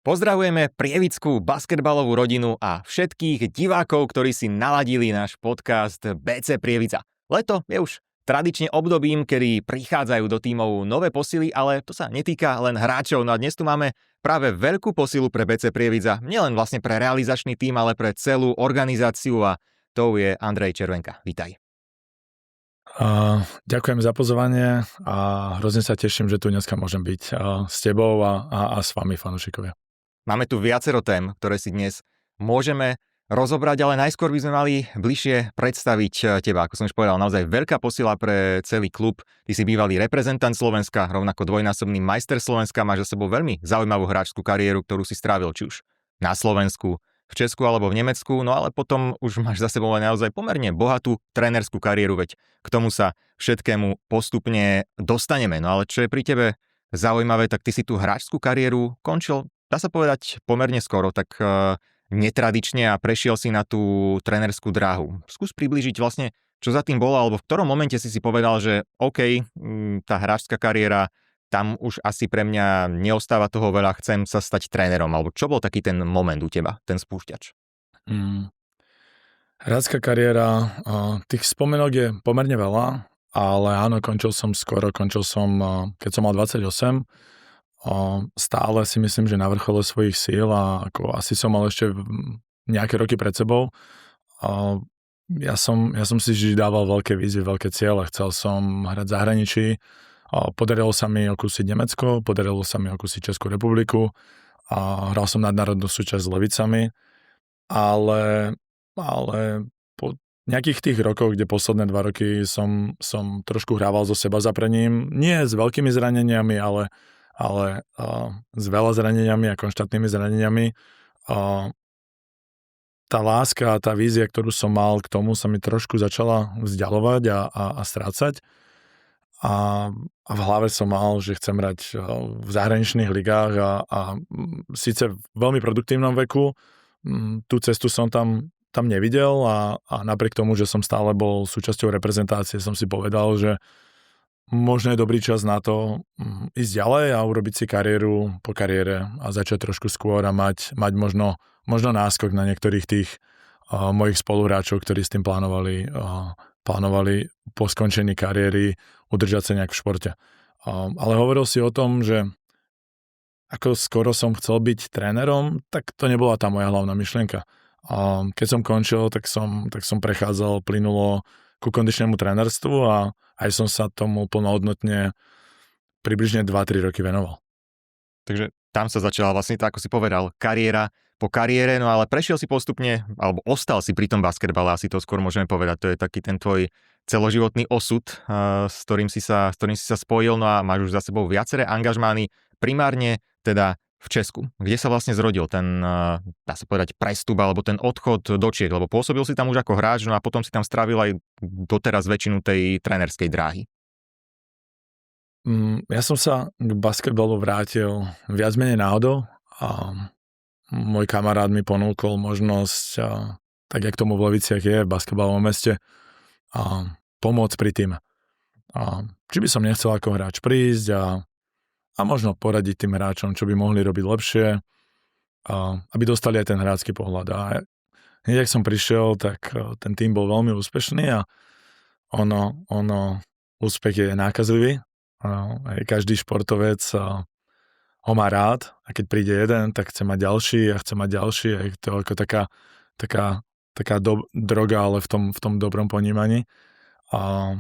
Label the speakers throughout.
Speaker 1: Pozdravujeme prievickú basketbalovú rodinu a všetkých divákov, ktorí si naladili náš podcast BC Prievidza. Leto je už tradične obdobím, kedy prichádzajú do tímov nové posily, ale to sa netýka len hráčov. No a dnes tu máme práve veľkú posilu pre BC Prievidza, nielen vlastne pre realizačný tím, ale pre celú organizáciu a to je Andrej Červenka. Vítaj.
Speaker 2: Ďakujem za pozvanie a hrozne sa teším, že tu dneska môžem byť s tebou a s vami, fanúšikovia.
Speaker 1: Máme tu viacero tém, ktoré si dnes môžeme rozobrať, ale najskôr by sme mali bližšie predstaviť teba. Ako som už povedal, naozaj veľká posila pre celý klub. Ty si bývalý reprezentant Slovenska, rovnako dvojnásobný majster Slovenska, máš za sebou veľmi zaujímavú hráčskú kariéru, ktorú si strávil či už na Slovensku, v Česku alebo v Nemecku, no ale potom už máš za sebou naozaj pomerne bohatú trénerskú kariéru, veď k tomu sa všetkému postupne dostaneme. No ale čo je pri tebe zaujímavé, tak ty si tú hráčskú kariéru končil, dá sa povedať, pomerne skoro, tak netradične a prešiel si na tú trénerskú dráhu. Skús priblížiť vlastne, čo za tým bolo, alebo v ktorom momente si povedal, že OK, tá hráčska kariéra, tam už asi pre mňa neostáva toho veľa, chcem sa stať trénerom, alebo čo bol taký ten moment u teba, ten spúšťač?
Speaker 2: Hráčska kariéra, tých spomenok je pomerne veľa, ale áno, končil som skoro, keď som mal 28. Stále si myslím, že na vrchole svojich síl a ako asi som mal ešte nejaké roky pred sebou. Ja som si vždy dával veľké výzvy, veľké ciele. Chcel som hrať v zahraničí. Podarilo sa mi okúsiť Nemecko, podarilo sa mi okúsiť Českú republiku. Hral som nadnárodnú súťaž s Levicami, ale po nejakých tých rokoch, kde posledné 2 roky som trošku hrával so seba zaprením, nie s veľkými zraneniami, ale s veľa zraneniami a konštantnými zraneniami. Tá láska a tá vízia, ktorú som mal k tomu, sa mi trošku začala vzdialovať a strácať. A v hlave som mal, že chcem hrať v zahraničných ligách a síce v veľmi produktívnom veku, tú cestu som tam nevidel a napriek tomu, že som stále bol súčasťou reprezentácie, som si povedal, že možno je dobrý čas na to ísť ďalej a urobiť si kariéru po kariére a začať trošku skôr a mať možno náskok na niektorých tých mojich spoluhráčov, ktorí s tým plánovali po skončení kariéry udržať sa nejak v športe. Ale hovoril si o tom, že ako skoro som chcel byť trénerom, tak to nebola tá moja hlavná myšlienka. Keď som končil, tak som prechádzal plynulo ku kondičnému trénerstvu a aj som sa tomu plnohodnotne približne 2-3 roky venoval.
Speaker 1: Takže tam sa začala vlastne, tak ako si povedal, kariéra po kariére, no ale prešiel si postupne, alebo ostal si pri tom basketbale, asi to skôr môžeme povedať, to je taký ten tvoj celoživotný osud, s ktorým si sa spojil, no a máš už za sebou viaceré angažmány, primárne teda v Česku, kde sa vlastne zrodil ten, dá sa povedať, prestup alebo ten odchod do Čiech, lebo pôsobil si tam už ako hráč, no a potom si tam strávil aj doteraz väčšinu tej trénerskej dráhy.
Speaker 2: Ja som sa k basketbalu vrátil viac menej náhodou a môj kamarát mi ponúkol možnosť, tak jak tomu v Leviciach je, v basketbalovom meste, pomôcť pri týme. Či by som nechcel ako hráč prísť a možno poradiť tým hráčom, čo by mohli robiť lepšie, aby dostali aj ten hráčsky pohľad. A hneď, ak som prišiel, tak ten tým bol veľmi úspešný a úspech je nákazlivý. Každý športovec ho má rád a keď príde jeden, tak chce mať ďalší a chce mať ďalší. A je to ako taká droga, ale v tom dobrom ponímaní. A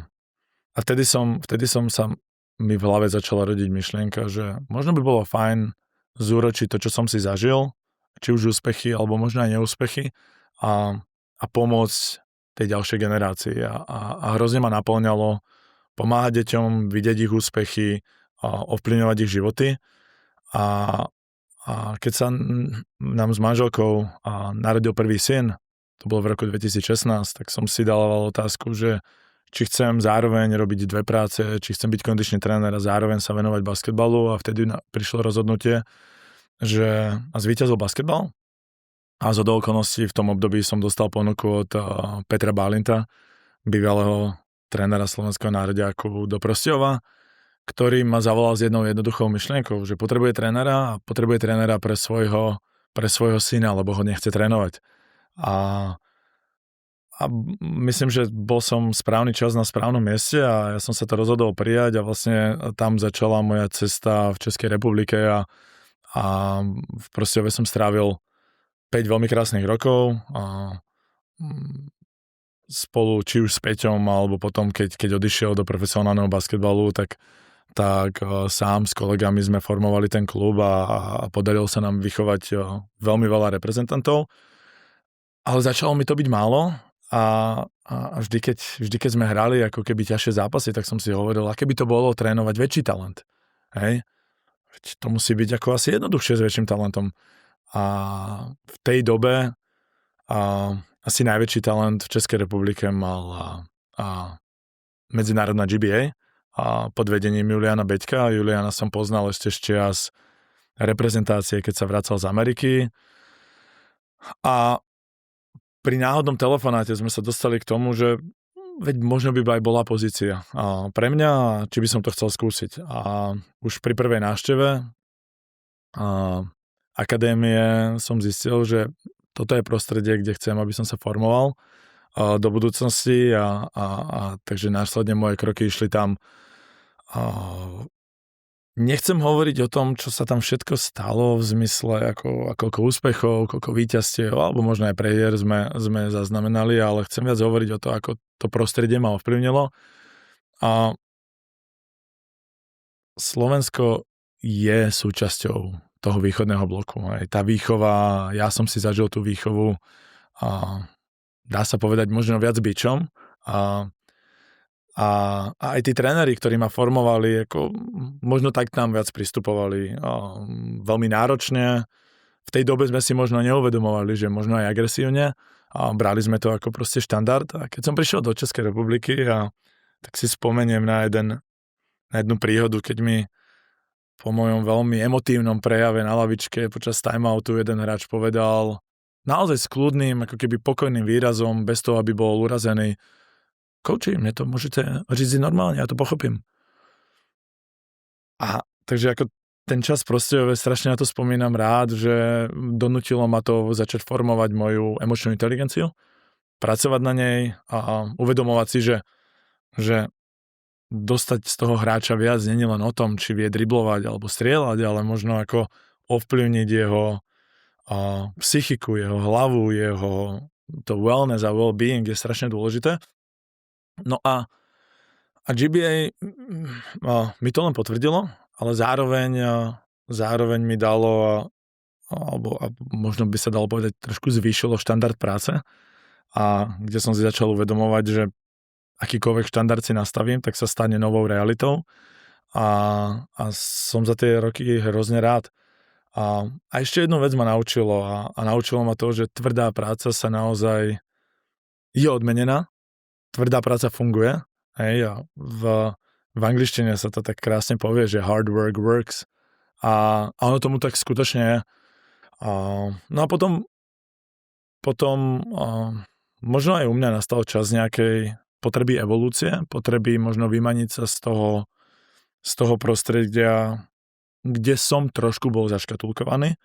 Speaker 2: vtedy som sa mi v hlave začala rodiť myšlienka, že možno by bolo fajn zúročiť to, čo som si zažil, či už úspechy, alebo možno aj neúspechy a pomôcť tej ďalšej generácii. A hrozne ma naplňalo pomáhať deťom, vidieť ich úspechy, ovplyvňovať ich životy. A keď sa nám s manželkou narodil prvý syn, to bolo v roku 2016, tak som si dával otázku, že či chcem zároveň robiť 2 práce, či chcem byť kondičný tréner a zároveň sa venovať basketbalu, a vtedy prišlo rozhodnutie, že zvíťazil basketbal a zhodou okolností v tom období som dostal ponuku od Petra Bálinta, bývalého trénera slovenského nároďáku do Prostějova, ktorý ma zavolal s jednou jednoduchou myšlienkou, že potrebuje trénera a potrebuje trénera pre svojho syna, lebo ho nechce trénovať. A myslím, že bol som správny čas na správnom mieste a ja som sa to rozhodol prijať a vlastne tam začala moja cesta v Českej republike a v Prosťove som strávil 5 veľmi krásnych rokov a spolu či už s Peťom alebo potom, keď odišiel do profesionálneho basketbalu, tak sám s kolegami sme formovali ten klub a podarilo sa nám vychovať veľmi veľa reprezentantov. Ale začalo mi to byť málo a vždy, keď sme hrali ako keby ťažšie zápasy, tak som si hovoril, aké by to bolo trénovať väčší talent. Hej? To musí byť ako asi jednoduchšie s väčším talentom. A v tej dobe asi najväčší talent v Českej republike mal medzinárodná GBA pod vedením Juliana Beďka. Juliana som poznal ešte z čias reprezentácie, keď sa vracal z Ameriky. A pri náhodnom telefonáte sme sa dostali k tomu, že veď možno by aj bola pozícia pre mňa, či by som to chcel skúsiť. A už pri prvej návšteve akadémie som zistil, že toto je prostredie, kde chcem, aby som sa formoval do budúcnosti a takže následne moje kroky išli tam. Nechcem hovoriť o tom, čo sa tam všetko stalo v zmysle, koľko úspechov, koľko víťazstiev, alebo možno aj prehier sme zaznamenali, ale chcem viac hovoriť o to, ako to prostredie ma ovplyvnilo. A Slovensko je súčasťou toho východného bloku. Aj tá výchova, ja som si zažil tú výchovu a dá sa povedať možno viac bičom a aj tí tréneri, ktorí ma formovali, ako možno tak tam viac pristupovali veľmi náročne. V tej dobe sme si možno neuvedomovali, že možno aj agresívne a brali sme to ako proste štandard. A keď som prišiel do Českej republiky, tak si spomeniem na jednu príhodu, keď mi po mojom veľmi emotívnom prejave na lavičke počas timeoutu jeden hráč povedal naozaj s kľudným, ako keby pokojným výrazom, bez toho, aby bol urazený: Kouči, mne to môžete říct normálne, ja to pochopím. A takže ako ten čas proste strašne na to spomínam rád, že donútilo ma to začať formovať moju emočnú inteligenciu, pracovať na nej a uvedomovať si, že dostať z toho hráča viac nie len o tom, či vie driblovať alebo strieľať, ale možno ako ovplyvniť jeho psychiku, jeho hlavu, jeho to wellness a well-being je strašne dôležité. No a GBA mi to len potvrdilo, ale zároveň mi dalo, alebo možno by sa dalo povedať, trošku zvýšilo štandard práce, a kde som si začal uvedomovať, že akýkoľvek štandard si nastavím, tak sa stane novou realitou a som za tie roky hrozne rád. A ešte jednu vec ma naučilo a naučilo ma to, že tvrdá práca sa naozaj je odmenená. Tvrdá práca funguje. Hej, a v angličtine sa to tak krásne povie, že hard work works. A ono tomu tak skutočne je. No a potom možno aj u mňa nastal čas nejakej potreby evolúcie, potreby možno vymaniť sa z toho prostredia, kde som trošku bol zaškatulkovaný.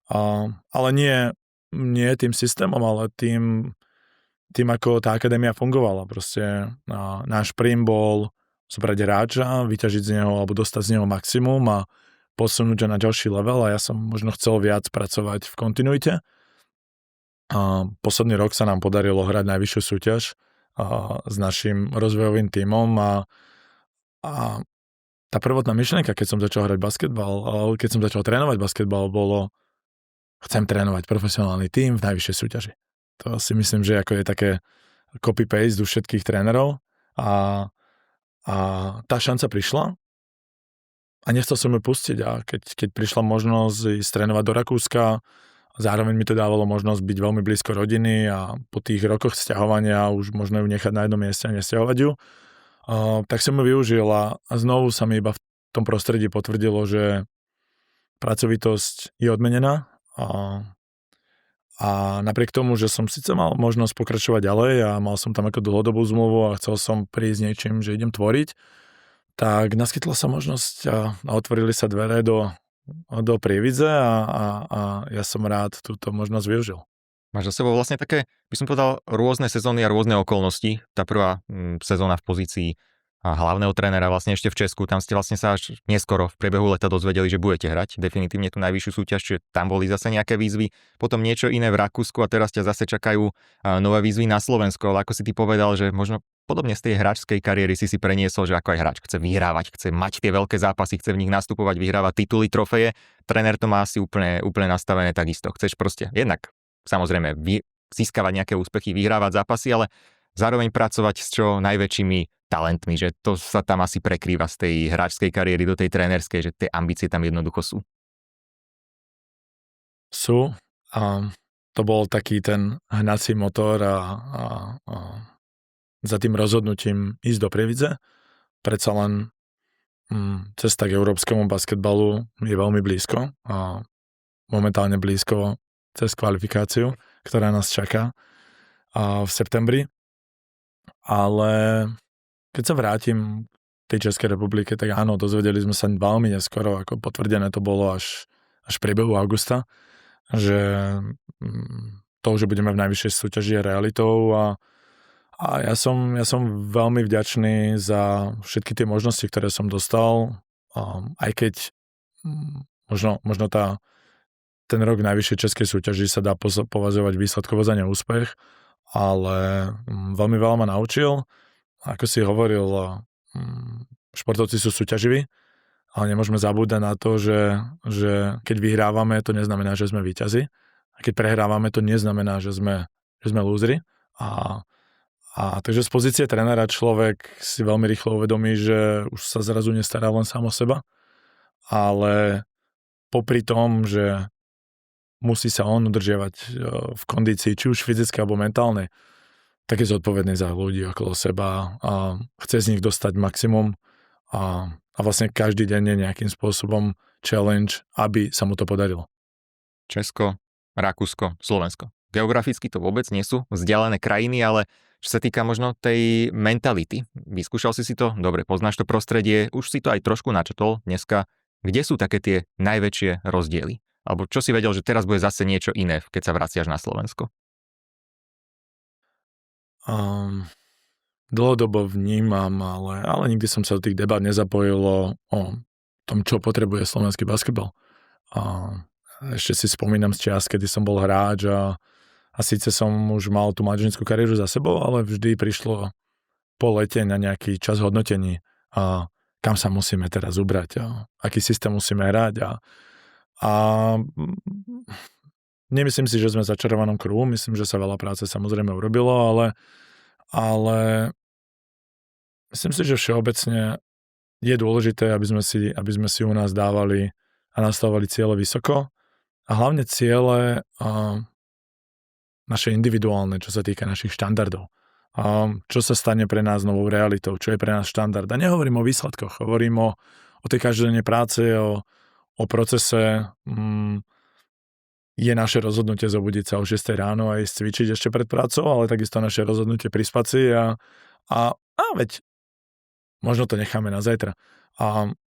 Speaker 2: Ale nie tým systémom, ale tým, ako tá akadémia fungovala. Proste náš prim bol zobrať hráča, vyťažiť z neho alebo dostať z neho maximum a posunúť ho na ďalší level, a ja som možno chcel viac pracovať v kontinuite. Posledný rok sa nám podarilo hrať najvyššiu súťaž s našim rozvojovým tímom a tá prvotná myšlienka, keď som začal hrať basketbal, keď som začal trénovať basketbal, bolo: chcem trénovať profesionálny tím v najvyššej súťaži. To si myslím, že ako je také copy-paste u všetkých trénerov a tá šanca prišla a nechcel som ju pustiť, a keď prišla možnosť ísť trénovať do Rakúska, zároveň mi to dávalo možnosť byť veľmi blízko rodiny a po tých rokoch sťahovania už možno ju nechať na jednom mieste a nesťahovať ju, tak som ju využil a znovu sa mi iba v tom prostredí potvrdilo, že pracovitosť je odmenená. A napriek tomu, že som síce mal možnosť pokračovať ďalej a mal som tam ako dlhodobú zmluvu a chcel som prísť niečím, že idem tvoriť, tak naskytla sa možnosť a otvorili sa dvere do Prievidze a ja som rád túto možnosť využil.
Speaker 1: Máš za sebou vlastne také, by som povedal, rôzne sezóny a rôzne okolnosti. Tá prvá sezóna v pozícii hlavného trénera vlastne ešte v Česku, tam ste vlastne sa až neskoro v priebehu leta dozvedeli, že budete hrať definitívne tú najvyššiu súťaž, čiže tam boli zase nejaké výzvy, potom niečo iné v Rakúsku a teraz ťa zase čakajú nové výzvy na Slovensku, ale ako si ty povedal, že možno podobne z tej hráčskej kariéry si preniesol, že ako aj hráč chce vyhrávať, chce mať tie veľké zápasy, chce v nich nastupovať, vyhrávať tituly, trofeje. Tréner to má asi úplne nastavené takisto. Chceš proste jednak samozrejme získavať nejaké úspechy, vyhrávať zápasy, ale zároveň pracovať s čo najväčšími talentmi, že to sa tam asi prekrýva z tej hráčskej kariéry do tej trénerskej, že tie ambície tam jednoducho sú.
Speaker 2: Sú a to bol taký ten hnací motor a za tým rozhodnutím ísť do Prievidze. Predsa len cesta k európskemu basketbalu je veľmi blízko a momentálne blízko cez kvalifikáciu, ktorá nás čaká v septembri. Ale keď sa vrátim k tej Českej republike, tak áno, dozvedeli sme sa veľmi neskoro, ako potvrdené to bolo až v priebehu augusta, že to, že budeme v najvyššej súťaži je realitou a ja som veľmi vďačný za všetky tie možnosti, ktoré som dostal, aj keď možno ten rok v najvyššej českej súťaži sa dá považovať výsledkovo za neúspech, ale veľmi veľa ma naučil. Ako si hovoril, športovci sú súťaživí, ale nemôžeme zabúdať na to, že keď vyhrávame, to neznamená, že sme víťazi. A keď prehrávame, to neznamená, že sme lúzri. A takže z pozície trénera človek si veľmi rýchlo uvedomí, že už sa zrazu nestará len sám o seba, ale popri tom, že musí sa on udržiavať v kondícii, či už fyzické alebo mentálnej, tak je zodpovedný za ľudí okolo seba a chce z nich dostať maximum a vlastne každý deň je nejakým spôsobom challenge, aby sa mu to podarilo.
Speaker 1: Česko, Rakúsko, Slovensko. Geograficky to vôbec nie sú vzdialené krajiny, ale čo sa týka možno tej mentality, vyskúšal si to, dobre, poznáš to prostredie, už si to aj trošku načetol dneska, kde sú také tie najväčšie rozdiely? Alebo čo si vedel, že teraz bude zase niečo iné, keď sa vraciaš na Slovensko?
Speaker 2: Dlhodobo vnímam, ale nikdy som sa do tých debát nezapojil o tom, čo potrebuje slovenský basketbal. Ešte si spomínam z čias, kedy som bol hráč a síce som už mal tú mládežnícku kariéru za sebou, ale vždy prišlo po lete na nejaký čas hodnotení a kam sa musíme teraz ubrať a aký systém musíme hrať a nemyslím si, že sme v začarovanom kruhu, myslím, že sa veľa práce samozrejme urobilo, ale myslím si, že všeobecne je dôležité, aby sme si u nás dávali a nastavovali ciele vysoko a hlavne ciele naše individuálne, čo sa týka našich štandardov. Čo sa stane pre nás novou realitou, čo je pre nás štandard. A nehovorím o výsledkoch, hovorím o tej každodennej práce, o procese. Je naše rozhodnutie zobudiť sa o 6 ráno a ísť cvičiť ešte pred prácou, ale takisto naše rozhodnutie prispať si a veď možno to necháme na zajtra.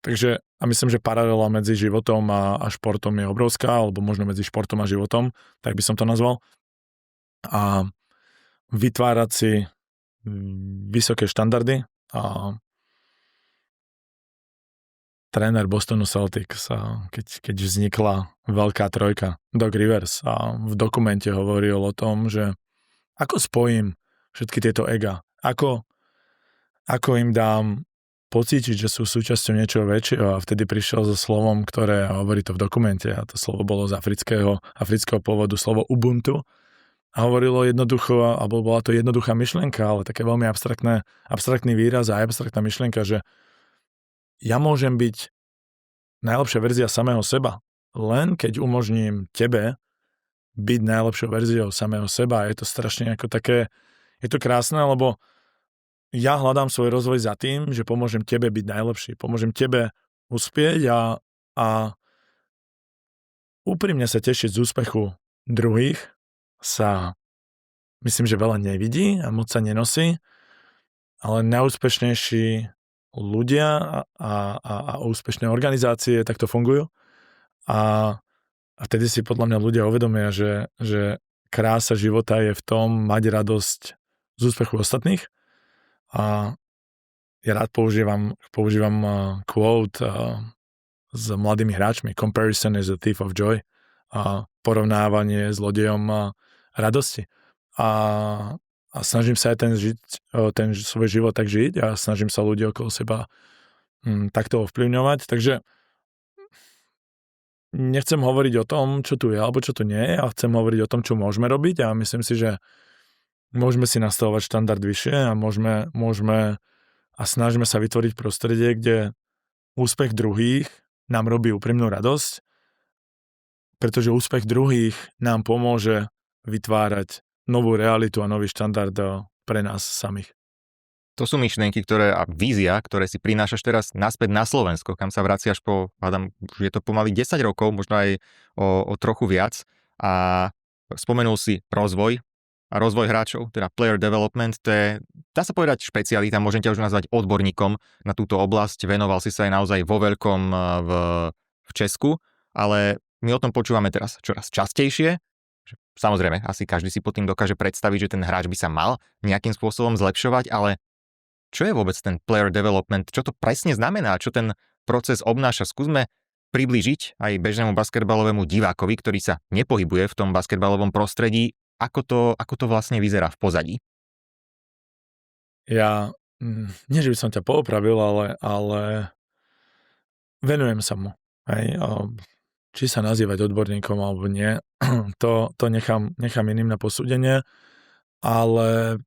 Speaker 2: Takže myslím, že paralela medzi životom a športom je obrovská, alebo možno medzi športom a životom, tak by som to nazval. A vytvárať si vysoké štandardy a tréner Bostonu Celtics, keď vznikla veľká trojka, Doc Rivers, a v dokumente hovoril o tom, že ako spojím všetky tieto ega, ako im dám pocítiť, že sú súčasťou niečoho väčšieho a vtedy prišiel so slovom, ktoré hovorí to v dokumente a to slovo bolo z afrického pôvodu, slovo Ubuntu. A hovorilo jednoducho, alebo bola to jednoduchá myšlienka, ale také veľmi abstraktný výraz a abstraktná myšlienka, že ja môžem byť najlepšia verzia samého seba, len keď umožním tebe byť najlepšou verziou samého seba. Je to strašne ako také, je to krásne, lebo ja hľadám svoj rozvoj za tým, že pomôžem tebe byť najlepší, pomôžem tebe uspieť a úprimne sa tešiť z úspechu druhých sa myslím, že veľa nevidí a moc sa nenosí, ale najúspešnejší ľudia a úspešné organizácie takto fungujú. A vtedy si podľa mňa ľudia uvedomia, že krása života je v tom mať radosť z úspechu ostatných. A ja rád používam quote s mladými hráčmi. Comparison is a thief of joy. A porovnávanie s zlodejom radosti. A snažím sa aj ten svoj život tak žiť a snažím sa ľudí okolo seba takto ovplyvňovať. Takže nechcem hovoriť o tom, čo tu je alebo čo tu nie je, a chcem hovoriť o tom, čo môžeme robiť, a myslím si, že môžeme si nastavovať štandard vyššie a môžeme a snažíme sa vytvoriť prostredie, kde úspech druhých nám robí úprimnú radosť, pretože úspech druhých nám pomôže vytvárať novú realitu a nový štandard pre nás samých.
Speaker 1: To sú myšlienky, a vízia, ktoré si prinášaš teraz naspäť na Slovensko, kam sa vraciaš už je to pomaly 10 rokov, možno aj o trochu viac. A spomenul si rozvoj a rozvoj hráčov, teda player development, to je, dá sa povedať, špecialita, môžem ťa už nazvať odborníkom na túto oblasť, venoval si sa aj naozaj vo veľkom v Česku, ale my o tom počúvame teraz čoraz častejšie. Samozrejme, asi každý si pod tým dokáže predstaviť, že ten hráč by sa mal nejakým spôsobom zlepšovať, ale čo je vôbec ten player development? Čo to presne znamená? Čo ten proces obnáša? Skúsme priblížiť aj bežnému basketbalovému divákovi, ktorý sa nepohybuje v tom basketbalovom prostredí, ako to vlastne vyzerá v pozadí.
Speaker 2: Ja, nie že by som ťa poopravil, ale venujem sa mu. Hej, či sa nazývať odborníkom alebo nie, to nechám iným na posúdenie, ale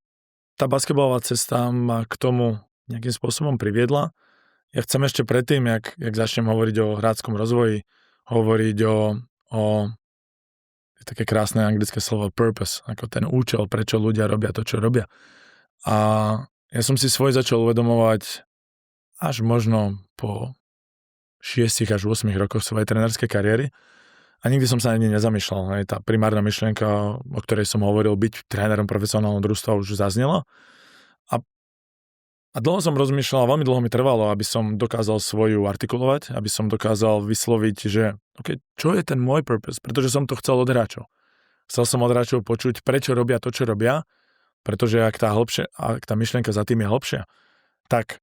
Speaker 2: tá basketbalová cesta ma k tomu nejakým spôsobom priviedla. Ja chcem ešte predtým, jak začnem hovoriť o hráčskom rozvoji, hovoriť o také krásne anglické slovo purpose, ako ten účel, prečo ľudia robia to, čo robia. A ja som si svoj začal uvedomovať až možno po 6 až 8 rokoch svojej trénerskej kariéry. A nikdy som sa ani nezamýšľal. Hej. Tá primárna myšlienka, o ktorej som hovoril, byť trénerom profesionálneho družstva, už zaznela. A dlho som rozmýšľal, veľmi dlho mi trvalo, aby som dokázal svoju artikulovať, aby som dokázal vysloviť, že okay, čo je ten môj purpose, pretože som to chcel od hráčov. Chcel som od hráčov počuť, prečo robia to, čo robia, pretože ak tá myšlienka za tým je hlbšia, tak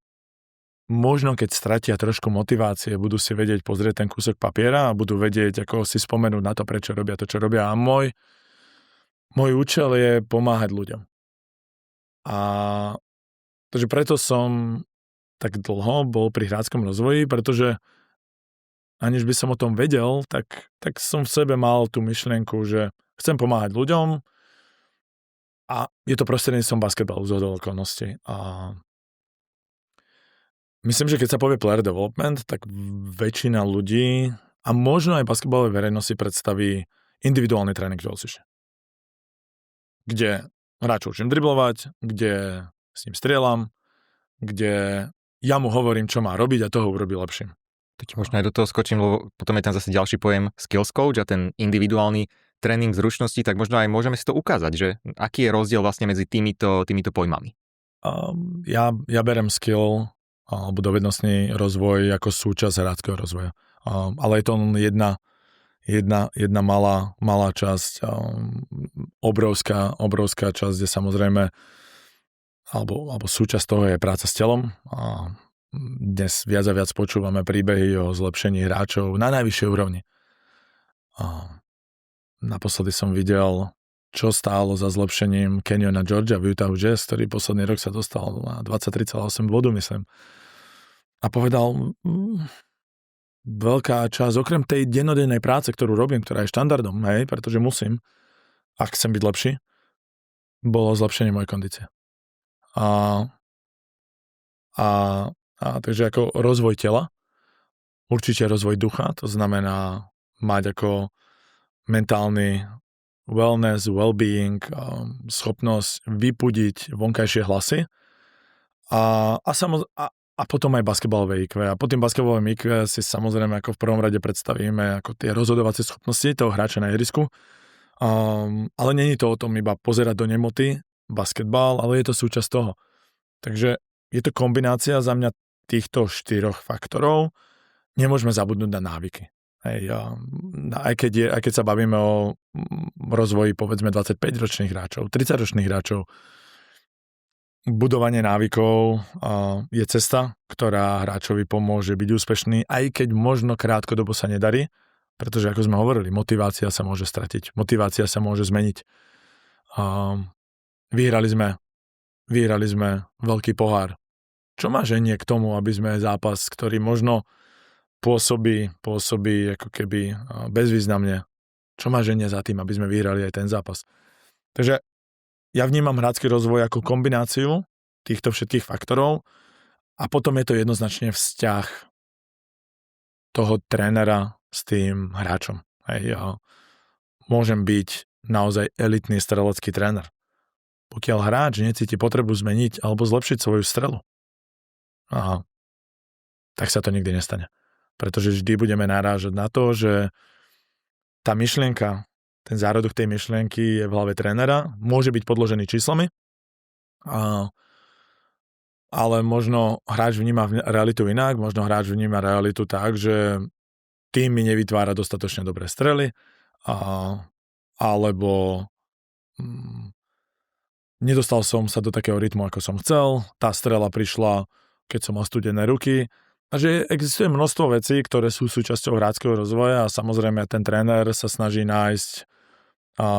Speaker 2: možno keď stratia trošku motivácie, budú si vedieť pozrieť ten kúsok papiera a budú vedieť, ako si spomenúť na to, prečo robia to, čo robia. A môj účel je pomáhať ľuďom. Takže preto som tak dlho bol pri hráčskom rozvoji, pretože aniž by som o tom vedel, tak som v sebe mal tú myšlienku, že chcem pomáhať ľuďom a je to prostredníctvom basketbalu zhodou okolností. A myslím, že keď sa povie player development, tak väčšina ľudí a možno aj basketbalovej verejnosti predstaví individuálny tréning v telocvični, kde hráčov učím driblovať, kde s ním strieľam, kde ja mu hovorím, čo má robiť a toho urobí lepším.
Speaker 1: Tak možno aj do toho skočím, lebo potom je tam zase ďalší pojem skills coach a ten individuálny tréning zručností, tak možno aj môžeme si to ukázať, že aký je rozdiel vlastne medzi týmito pojmami.
Speaker 2: Ja berem skill alebo dovednostný rozvoj ako súčasť hráčskeho rozvoja. Ale je to len jedna malá časť, obrovská časť, kde samozrejme alebo súčasť toho je práca s telom. A dnes viac a viac počúvame príbehy o zlepšení hráčov na najvyššej úrovni. Naposledy som videl, čo stálo za zlepšením Kenyona Georgia v Utah Jazz, ktorý posledný rok sa dostal na 23,8 bodu, myslím. A povedal, veľká časť, okrem tej dennodennej práce, ktorú robím, ktorá je štandardom, hej, pretože musím, ak chcem byť lepší, bolo zlepšenie mojej kondície. Takže ako rozvoj tela, určite rozvoj ducha, to znamená mať ako mentálny wellness, well-being, schopnosť vypudiť vonkajšie hlasy a potom aj basketbalové IQ. A po tým basketbalovom IQ si samozrejme ako v prvom rade predstavíme ako tie rozhodovacie schopnosti toho hráča na ihrisku. Ale není to o tom iba pozerať do nemoty, basketbal, ale je to súčasť toho. Takže je to kombinácia za mňa týchto 4 faktorov nemôžeme zabudnúť na návyky. Hej, aj keď sa bavíme o rozvoji povedzme 25-ročných hráčov, 30-ročných hráčov, budovanie návykov je cesta, ktorá hráčovi pomôže byť úspešný, aj keď možno krátkodobo sa nedarí, pretože ako sme hovorili, motivácia sa môže stratiť, motivácia sa môže zmeniť. Vyhrali sme veľký pohár. Čo ma ženie k tomu, aby sme zápas, ktorý možno pôsobí ako keby bezvýznamne, čo ma ženie za tým, aby sme vyhrali aj ten zápas. Takže ja vnímam hráčsky rozvoj ako kombináciu týchto všetkých faktorov a potom je to jednoznačne vzťah toho trénera s tým hráčom. Hej, ja môžem byť naozaj elitný strelecký tréner. Pokiaľ hráč necíti potrebu zmeniť alebo zlepšiť svoju strelu, tak sa to nikdy nestane. Pretože vždy budeme narážať na to, že tá myšlienka, ten zárodok tej myšlienky je v hlave trénera, môže byť podložený číslami, ale možno hráč vníma realitu inak, možno hráč vníma realitu tak, že tým mi nevytvára dostatočne dobré strely, alebo nedostal som sa do takého rytmu, ako som chcel, tá strela prišla, keď som mal studené ruky, a že existuje množstvo vecí, ktoré sú súčasťou hráčskeho rozvoja a samozrejme ten tréner sa snaží nájsť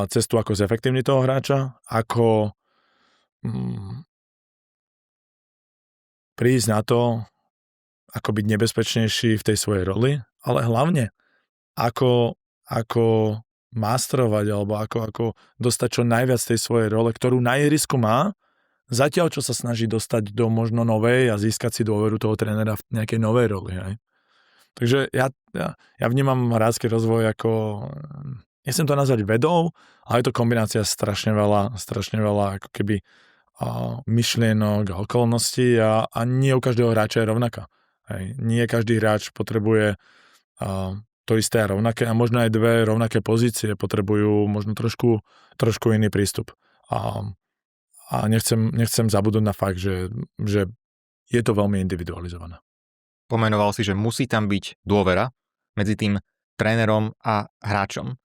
Speaker 2: cestu, ako zefektívniť toho hráča, ako prísť na to, ako byť nebezpečnejší v tej svojej roli, ale hlavne ako mastrovať alebo ako dostať čo najviac tej svojej role, ktorú na ihrisku má, zatiaľ, čo sa snaží dostať do možno novej a získať si dôveru toho trénera v nejakej novej roli. Hej. Takže ja vnímam hráčsky rozvoj ako, nechcem to nazvať vedou, ale je to kombinácia strašne veľa ako keby myšlienok a okolností a nie u každého hráča je rovnaká. Hej. Nie každý hráč potrebuje to isté a rovnaké a možno aj dve rovnaké pozície potrebujú možno trošku iný prístup. A nechcem zabudnúť na fakt, že je to veľmi individualizované.
Speaker 1: Pomenoval si, že musí tam byť dôvera medzi tým trénerom a hráčom.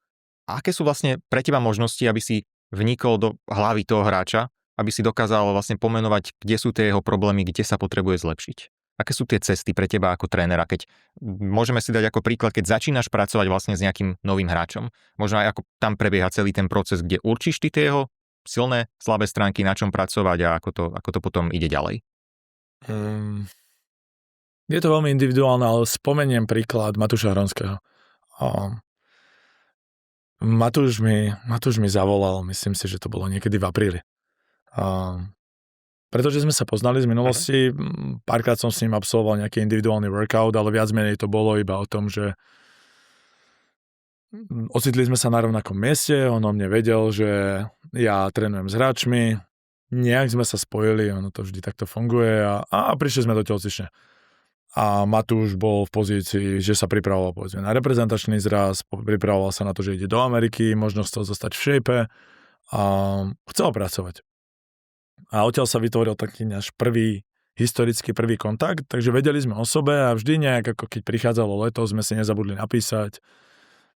Speaker 1: A aké sú vlastne pre teba možnosti, aby si vnikol do hlavy toho hráča, aby si dokázal vlastne pomenovať, kde sú tie jeho problémy, kde sa potrebuje zlepšiť? Aké sú tie cesty pre teba ako trénera? Keď môžeme si dať ako príklad, keď začínaš pracovať vlastne s nejakým novým hráčom, možno aj ako tam prebieha celý ten proces, kde určíš ty tie jeho silné, slabé stránky, na čom pracovať a ako to potom ide ďalej?
Speaker 2: Je to veľmi individuálne, ale spomeniem príklad Matúša Hronského. Matúš mi zavolal, myslím si, že to bolo niekedy v apríli. Pretože sme sa poznali z minulosti, párkrát som s ním absolvoval nejaký individuálny workout, ale viac menej to bolo iba o tom, že ocitli sme sa na rovnakom mieste, on o mne vedel, že ja trénujem s hráčmi, nejak sme sa spojili, ono to vždy takto funguje a prišli sme do telocvične. A Matúš bol v pozícii, že sa pripravoval povedzme na reprezentačný zraz, pripravoval sa na to, že ide do Ameriky, možno chcel zostať v shape a chcel pracovať. A odtiaľ sa vytvoril taký náš historický prvý kontakt, takže vedeli sme o sebe a vždy nejak, ako keď prichádzalo leto, sme si nezabudli napísať,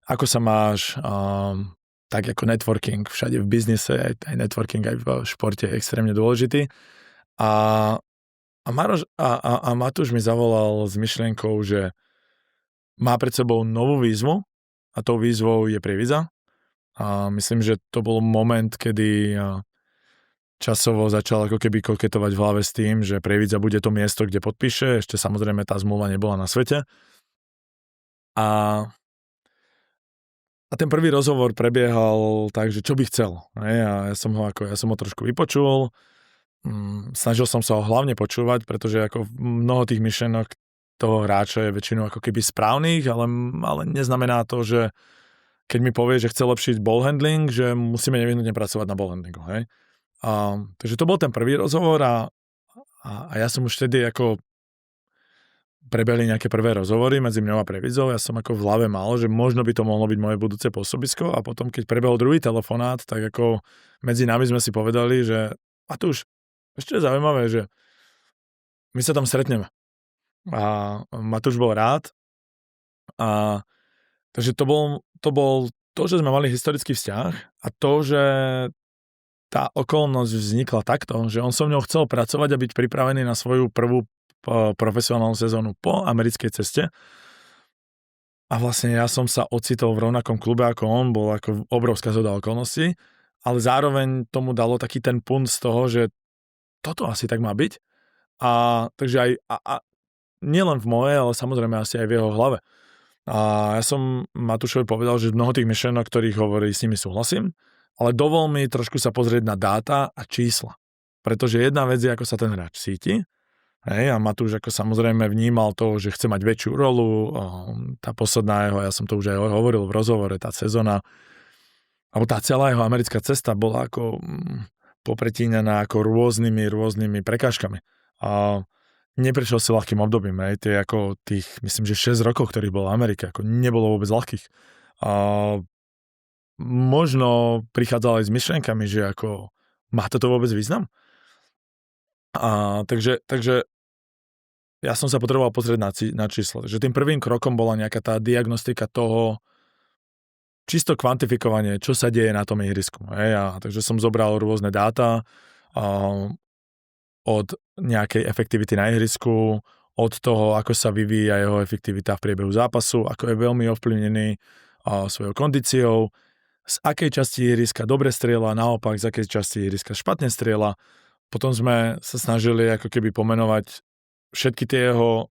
Speaker 2: ako sa máš, tak ako networking všade v biznise, aj networking aj v športe je extrémne dôležitý. A Matúš mi zavolal s myšlienkou, že má pred sebou novú výzvu a tou výzvou je Prievidza. A myslím, že to bol moment, kedy časovo začal ako keby koketovať v hlave s tým, že Prievidza bude to miesto, kde podpíše. Ešte samozrejme tá zmluva nebola na svete. A ten prvý rozhovor prebiehal tak, že čo by chcel. A ja som ho trošku vypočul. Snažil som sa ho hlavne počúvať, pretože ako mnoho tých myšlenok toho hráča je väčšinou ako keby správnych, ale neznamená to, že keď mi povie, že chce lepšiť ball handling, že musíme nevyhnutne pracovať na ball handlingu. Hej? Takže to bol ten prvý rozhovor a ja som už vtedy ako prebehli nejaké prvé rozhovory medzi mňou a Prievidzou. Ja som ako v hlave mal, že možno by to mohlo byť moje budúce pôsobisko a potom, keď prebehol druhý telefonát, tak ako medzi nami sme si povedali, že Matúš, ešte je zaujímavé, že my sa tam stretneme. a Matúš bol rád. A takže to bol to, že sme mali historický vzťah a to, že tá okolnosť vznikla takto, že on so mnou chcel pracovať a byť pripravený na svoju prvú profesionálnu sezónu po americkej ceste. A vlastne ja som sa ocitol v rovnakom klube ako on, bol ako obrovská zhoda okolností, ale zároveň tomu dalo taký ten punt z toho, že toto asi tak má byť. A takže aj a nielen v mojej, ale samozrejme asi aj v jeho hlave. A ja som Matúšovi povedal, že mnoho tých myšlienok, ktorých hovorí, s nimi súhlasím, ale dovol mi trošku sa pozrieť na dáta a čísla. Pretože jedna vec je, ako sa ten hráč cíti. Hej, a Matúš ako samozrejme vnímal to, že chce mať väčšiu rolu. Tá posledná jeho, ja som to už aj hovoril v rozhovore, tá sezóna, alebo tá celá jeho americká cesta bola ako popretínená ako rôznymi prekážkami. A neprešiel si ľahkým obdobím, tie ako tých, myslím, že 6 rokov, ktorých bol v Amerike, ako nebolo vôbec ľahkých. A možno prichádzal aj s myšlenkami, že ako má toto vôbec význam? A takže ja som sa potreboval pozrieť na číslo. Takže tým prvým krokom bola nejaká tá diagnostika toho, čisto kvantifikovanie, čo sa deje na tom ihrisku. Takže som zobral rôzne dáta od nejakej efektivity na ihrisku, od toho, ako sa vyvíja jeho efektivita v priebehu zápasu, ako je veľmi ovplyvnený svojou kondíciou, z akej časti ihriska dobre strieľa, naopak z akej časti ihriska špatne strieľa. Potom sme sa snažili ako keby pomenovať všetky tie jeho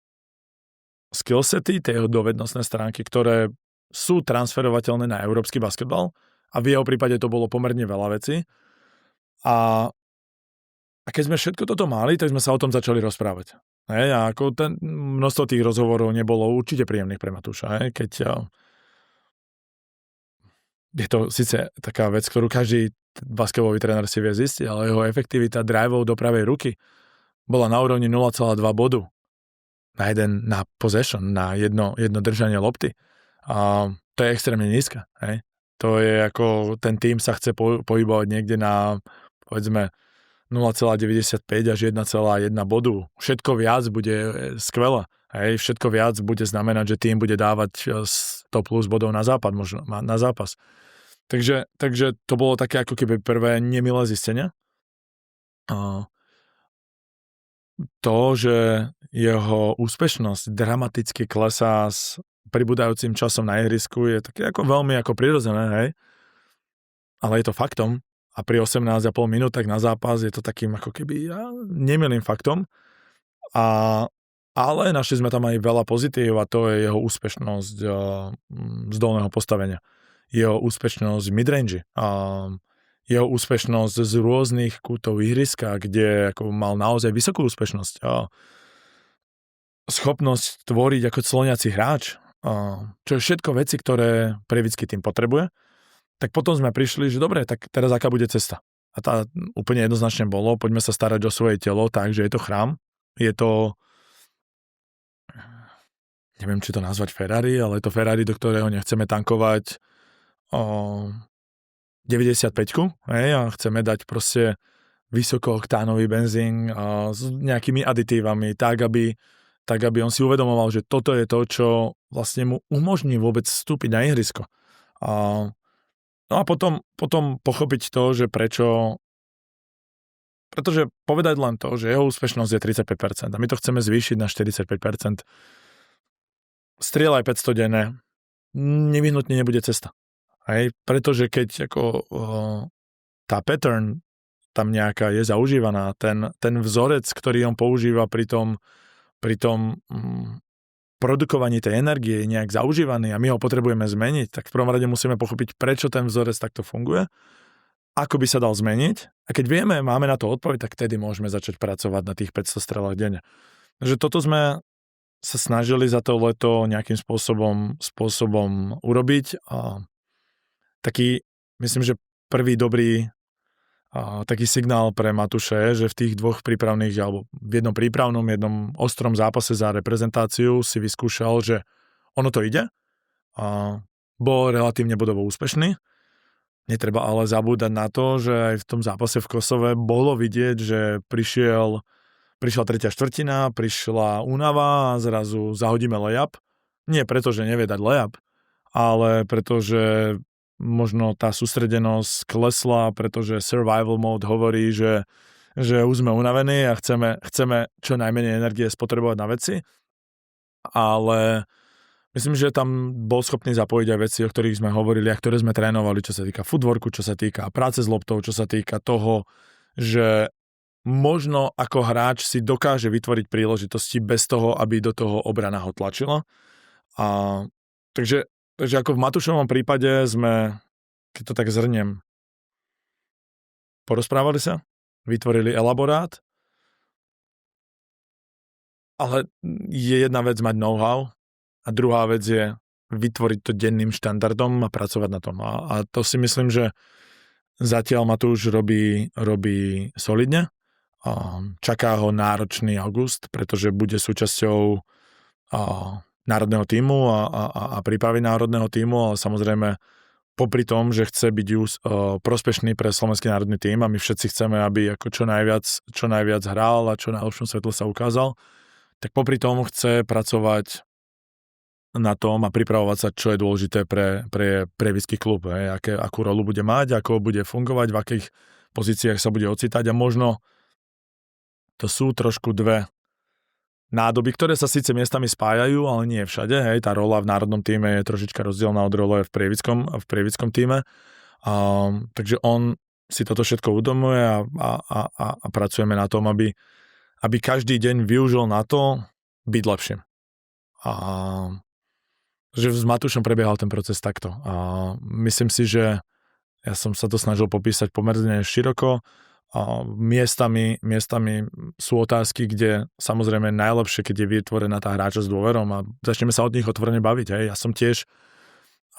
Speaker 2: skillsety, tie jeho dovednostné stránky, ktoré sú transferovateľné na európsky basketbal a v jeho prípade to bolo pomerne veľa vecí. A keď sme všetko toto mali, tak sme sa o tom začali rozprávať. A ako množstvo tých rozhovorov nebolo určite príjemných pre Matúša. Keď je to síce taká vec, ktorú každý basketbalový tréner si vie zistiť, ale jeho efektivita driveov do pravej ruky bola na úrovni 0,2 bodu na possession, na jedno držanie lopty. A to je extrémne nízka. To je ako ten tým sa chce pohybovať niekde na, povedzme, 0,95 až 1,1 bodu. Všetko viac bude skvelé. Všetko viac bude znamenať, že tým bude dávať 100 plus bodov na západ, možno na zápas. Takže to bolo také ako keby prvé nemilé zistenie. To, že jeho úspešnosť dramaticky klesá s pribúdajúcim časom na ihrisku, je také ako veľmi ako prirodzené, ale je to faktom. A pri 18,5 minútach na zápas je to takým ako keby nemilým faktom. Ale našli sme tam aj veľa pozitív a to je jeho úspešnosť z dolného postavenia. Jeho úspešnosť v midrange. Jeho úspešnosť z rôznych kútov ihriska, kde ako mal naozaj vysokú úspešnosť. Schopnosť tvoriť ako cloniaci hráč. Čo je všetko veci, ktoré prevický tým potrebuje. Tak potom sme prišli, že dobre, tak teraz aká bude cesta. A tá úplne jednoznačne bolo, poďme sa starať o svoje telo, takže je to chrám. Je to, neviem, či to nazvať Ferrari, ale je to Ferrari, do ktorého nechceme tankovať 95-ku, a chceme dať proste vysokooktánový benzín s nejakými aditívami, tak aby on si uvedomoval, že toto je to, čo vlastne mu umožní vôbec vstúpiť na ihrisko. No a potom pochopiť to, že pretože povedať len to, že jeho úspešnosť je 35% a my to chceme zvýšiť na 45%. Strieľaj 500 denne, nevyhnutne nebude cesta. Pretože keď tá pattern tam nejaká je zaužívaná, ten vzorec, ktorý on používa pri tom produkovaní tej energie je nejak zaužívaný a my ho potrebujeme zmeniť, tak v prvom rade musíme pochopiť, prečo ten vzorec takto funguje, ako by sa dal zmeniť a keď vieme, máme na to odpoveď, tak tedy môžeme začať pracovať na tých 500 strelách denne. Takže toto sme sa snažili za to leto nejakým spôsobom urobiť a myslím, že prvý dobrý taký signál pre Matúše, že v tých dvoch prípravných, alebo v jednom prípravnom, jednom ostrom zápase za reprezentáciu si vyskúšal, že ono to ide. Bol relatívne bodovo úspešný. Netreba ale zabúdať na to, že aj v tom zápase v Kosove bolo vidieť, že prišiel prišla tretia štvrtina, prišla únava a zrazu zahodíme layup. Nie preto, že nevie dať layup, ale pretože možno tá sústredenosť klesla, pretože survival mode hovorí, že už sme unavení a chceme čo najmenej energie spotrebovať na veci. Ale myslím, že tam bol schopný zapojiť aj veci, o ktorých sme hovorili a ktoré sme trénovali, čo sa týka footworku, čo sa týka práce s loptou, čo sa týka toho, že možno ako hráč si dokáže vytvoriť príležitosti bez toho, aby do toho obrana ho tlačila. Takže ako v Matúšovom prípade sme, keď to tak zhrniem, porozprávali sa, vytvorili elaborát, ale je jedna vec mať know-how a druhá vec je vytvoriť to denným štandardom a pracovať na tom. A to si myslím, že zatiaľ Matúš robí solidne. Čaká ho náročný august, pretože bude súčasťou národného tímu a prípravy národného tímu, ale samozrejme popri tom, že chce byť prospešný pre slovenský národný tím a my všetci chceme, aby ako čo najviac hral a čo najlepšom svetle sa ukázal, tak popri tom chce pracovať na tom a pripravovať sa, čo je dôležité pre prievický klub, akú rolu bude mať, ako bude fungovať, v akých pozíciách sa bude ocitať a možno to sú trošku dve nádoby, ktoré sa síce miestami spájajú, ale nie všade. Tá rola v národnom týme je trošička rozdielna od role v prievickom týme. Takže on si toto všetko uvedomuje a pracujeme na tom, aby každý deň využil na to byť lepším. Že s Matúšom prebiehal ten proces takto. Myslím si, že ja som sa to snažil popísať pomerne široko. Miestami sú otázky, kde samozrejme najlepšie, keď je vytvorená tá hráča s dôverom a začneme sa od nich otvorene baviť. Ja som tiež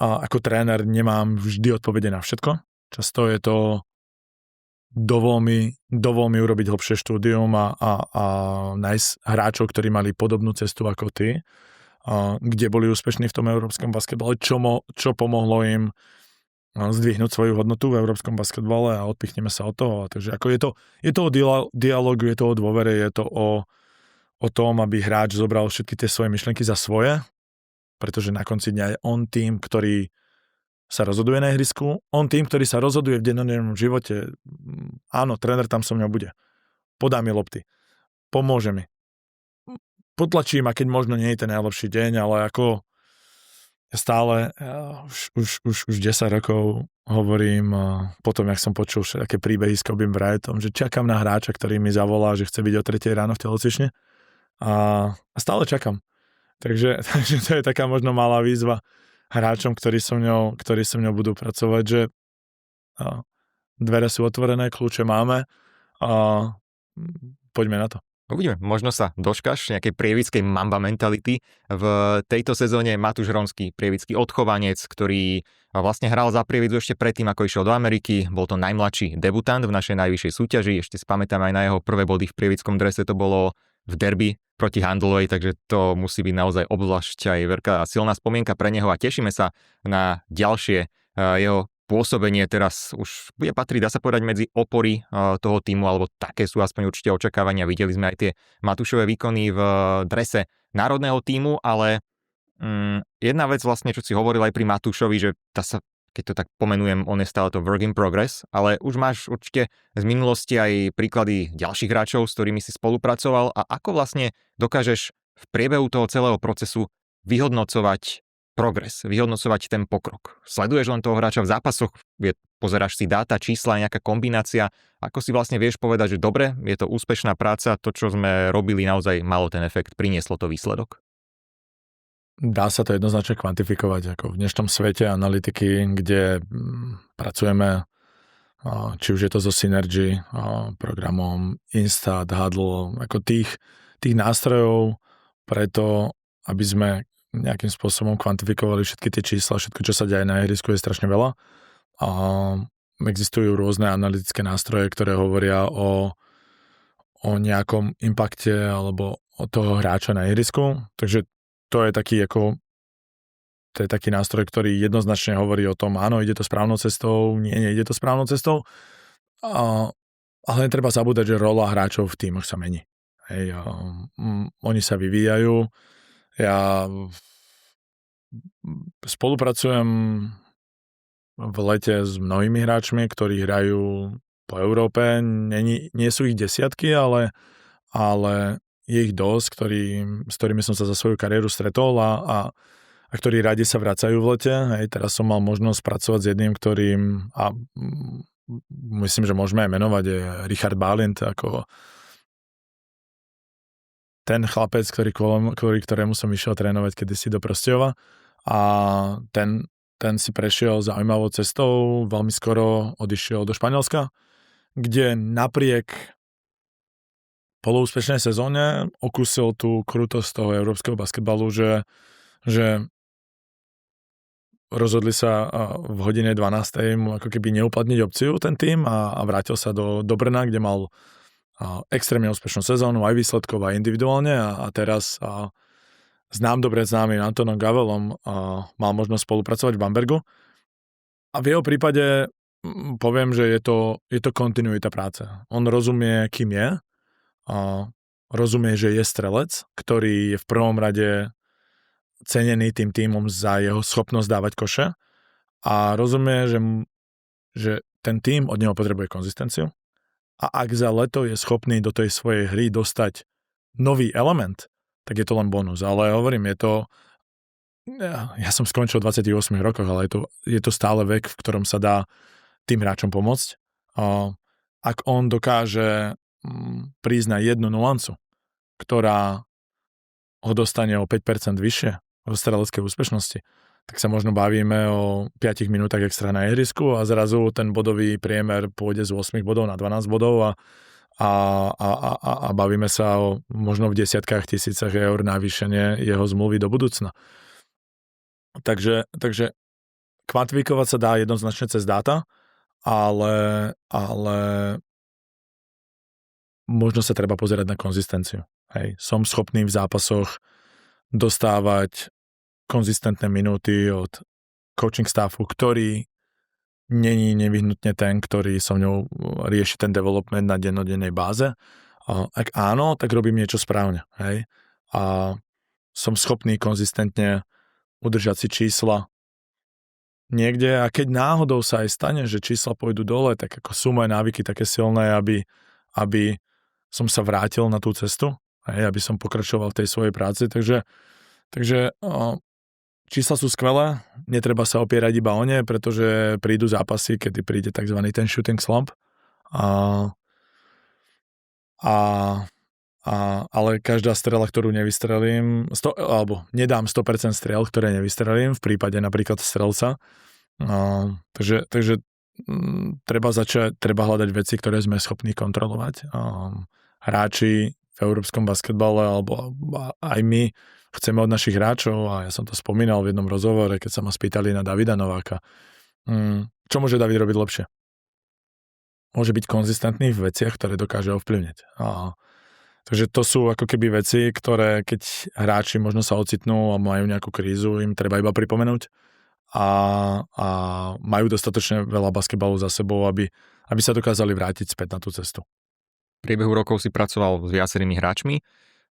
Speaker 2: ako tréner nemám vždy odpovede na všetko. Často je to dovol mi urobiť hlbšie štúdium a nájsť hráčov, ktorí mali podobnú cestu ako ty, kde boli úspešní v tom európskom basketbale, čo pomohlo im zdvihnúť svoju hodnotu v európskom basketbale a odpichneme sa od toho. Takže ako je to o dialogu, je to o dôvere, je to o tom, aby hráč zobral všetky tie svoje myšlienky za svoje, pretože na konci dňa je on tým, ktorý sa rozhoduje na ihrisku, on tým, ktorý sa rozhoduje v dennodennom živote. Áno, tréner tam so mňou bude. Podá mi lopty. Pomôže mi. Potlačí ma, keď možno nie je ten najlepší deň, ale ako stále už 10 rokov hovorím potom, jak som počul všetké príbehy s Kobim Bryantom, že čakám na hráča, ktorý mi zavolá, že chce byť o 3 ráno v telocvični a stále čakám. Takže to je taká možno malá výzva hráčom, ktorí so mňou budú pracovať, že dvere sú otvorené, kľúče máme a poďme na to.
Speaker 1: Uvidíme, možno sa dočkáš nejakej prievickej mamba mentality. V tejto sezóne Matúš Hronský, prievický odchovanec, ktorý vlastne hral za Prievidzu ešte predtým, ako išiel do Ameriky. Bol to najmladší debutant v našej najvyššej súťaži. Ešte si pamätám aj na jeho prvé body v prievickom drese, to bolo v derby proti Handlovej, takže to musí byť naozaj obzvlášť aj veľká a silná spomienka pre neho a tešíme sa na ďalšie jeho pôsobenie. Teraz už bude patriť, dá sa povedať, medzi opory toho týmu, alebo také sú aspoň určite očakávania. Videli sme aj tie Matúšové výkony v drese národného týmu, ale jedna vec vlastne, čo si hovoril aj pri Matúšovi, že keď to tak pomenujem, on je stále to work in progress, ale už máš určite z minulosti aj príklady ďalších hráčov, s ktorými si spolupracoval a ako vlastne dokážeš v priebehu toho celého procesu vyhodnocovať progres, vyhodnocovať ten pokrok. Sleduješ len toho hráča v zápasoch, pozeráš si dáta, čísla, nejaká kombinácia, ako si vlastne vieš povedať, že dobre, je to úspešná práca, to, čo sme robili, naozaj malo ten efekt, prinieslo to výsledok?
Speaker 2: Dá sa to jednoznačne kvantifikovať, ako v dnešnom svete analytiky, kde pracujeme, či už je to zo Synergy, programom Instat, Huddle, ako tých nástrojov preto, aby sme nejakým spôsobom kvantifikovali všetky tie čísla, všetko, čo sa deje na ihrisku, je strašne veľa. A existujú rôzne analytické nástroje, ktoré hovoria o nejakom impakte alebo o toho hráča na ihrisku. Takže to je taký nástroj, ktorý jednoznačne hovorí o tom, áno, ide to správnou cestou, nie, ide to správnou cestou. Ale netreba zabúdať, že rola hráčov v tímoch sa mení. Hej, oni sa vyvíjajú. Ja spolupracujem v lete s mnohými hráčmi, ktorí hrajú po Európe. Nie sú ich desiatky, ale je ich dosť, s ktorými som sa za svoju kariéru stretol a ktorí radi sa vracajú v lete. Hej, teraz som mal možnosť pracovať s jedným, ktorým myslím, že môžeme aj menovať, je Richard Balint, ako ten chlapec, ktorému som išiel trénovať kedysi do Prosťova, a ten si prešiel zaujímavou cestou, veľmi skoro odišiel do Španielska, kde napriek poloúspešnej sezóne okúsil tú krutosť toho európskeho basketbalu, že rozhodli sa v hodine 12. mu ako keby neuplatniť opciu ten tým a vrátil sa do Brna, kde mal extrémne úspešnú sezónu, aj výsledkov, aj individuálne a teraz dobre známym Antonom Gavelom mal možnosť spolupracovať v Bambergu. A v jeho prípade poviem, že je to kontinuita práce. On rozumie, kým je, rozumie, že je strelec, ktorý je v prvom rade cenený tým tímom za jeho schopnosť dávať koše a rozumie, že ten tím od neho potrebuje konzistenciu a ak za leto je schopný do tej svojej hry dostať nový element, tak je to len bonus. Ale hovorím, ja som skončil v 28 rokoch, ale je to stále vek, v ktorom sa dá tým hráčom pomôcť. Ak on dokáže prísť na jednu nuancu, ktorá ho dostane o 5% vyššie v streleckej úspešnosti, tak sa možno bavíme o 5 minútach extra na ihrisku a zrazu ten bodový priemer pôjde z 8 bodov na 12 bodov a bavíme sa o možno v desiatkách tisícach eur navýšenie jeho zmluvy do budúcna. Takže kvantifikovať sa dá jednoznačne cez dáta, ale možno sa treba pozerať na konzistenciu. Hej. Som schopný v zápasoch dostávať konzistentné minúty od coaching staffu, ktorý není nevyhnutne ten, ktorý so mnou rieši ten development na dennodennej báze. Ak áno, tak robím niečo správne. Hej. A som schopný konzistentne udržať si čísla niekde a keď náhodou sa aj stane, že čísla pôjdu dole, tak ako sú moje návyky také silné, aby som sa vrátil na tú cestu, hej, aby som pokračoval v tej svojej práci. Takže čísla sú skvelé, netreba sa opierať iba o ne, pretože prídu zápasy, kedy príde tzv. Ten shooting slump. Ale každá strela, ktorú nevystrelím, alebo nedám 100% strel, ktoré nevystrelím, v prípade napríklad strelca. Takže treba hľadať veci, ktoré sme schopní kontrolovať. Hráči v európskom basketbale, alebo aj my, chceme od našich hráčov, a ja som to spomínal v jednom rozhovore, keď sa ma spýtali na Davida Nováka. Čo môže David robiť lepšie? Môže byť konzistentný v veciach, ktoré dokáže ovplyvniť. Takže to sú ako keby veci, ktoré keď hráči možno sa ocitnú a majú nejakú krízu, im treba iba pripomenúť a majú dostatočne veľa basketbalu za sebou, aby sa dokázali vrátiť späť na tú cestu.
Speaker 1: V priebehu rokov si pracoval s viacerými hráčmi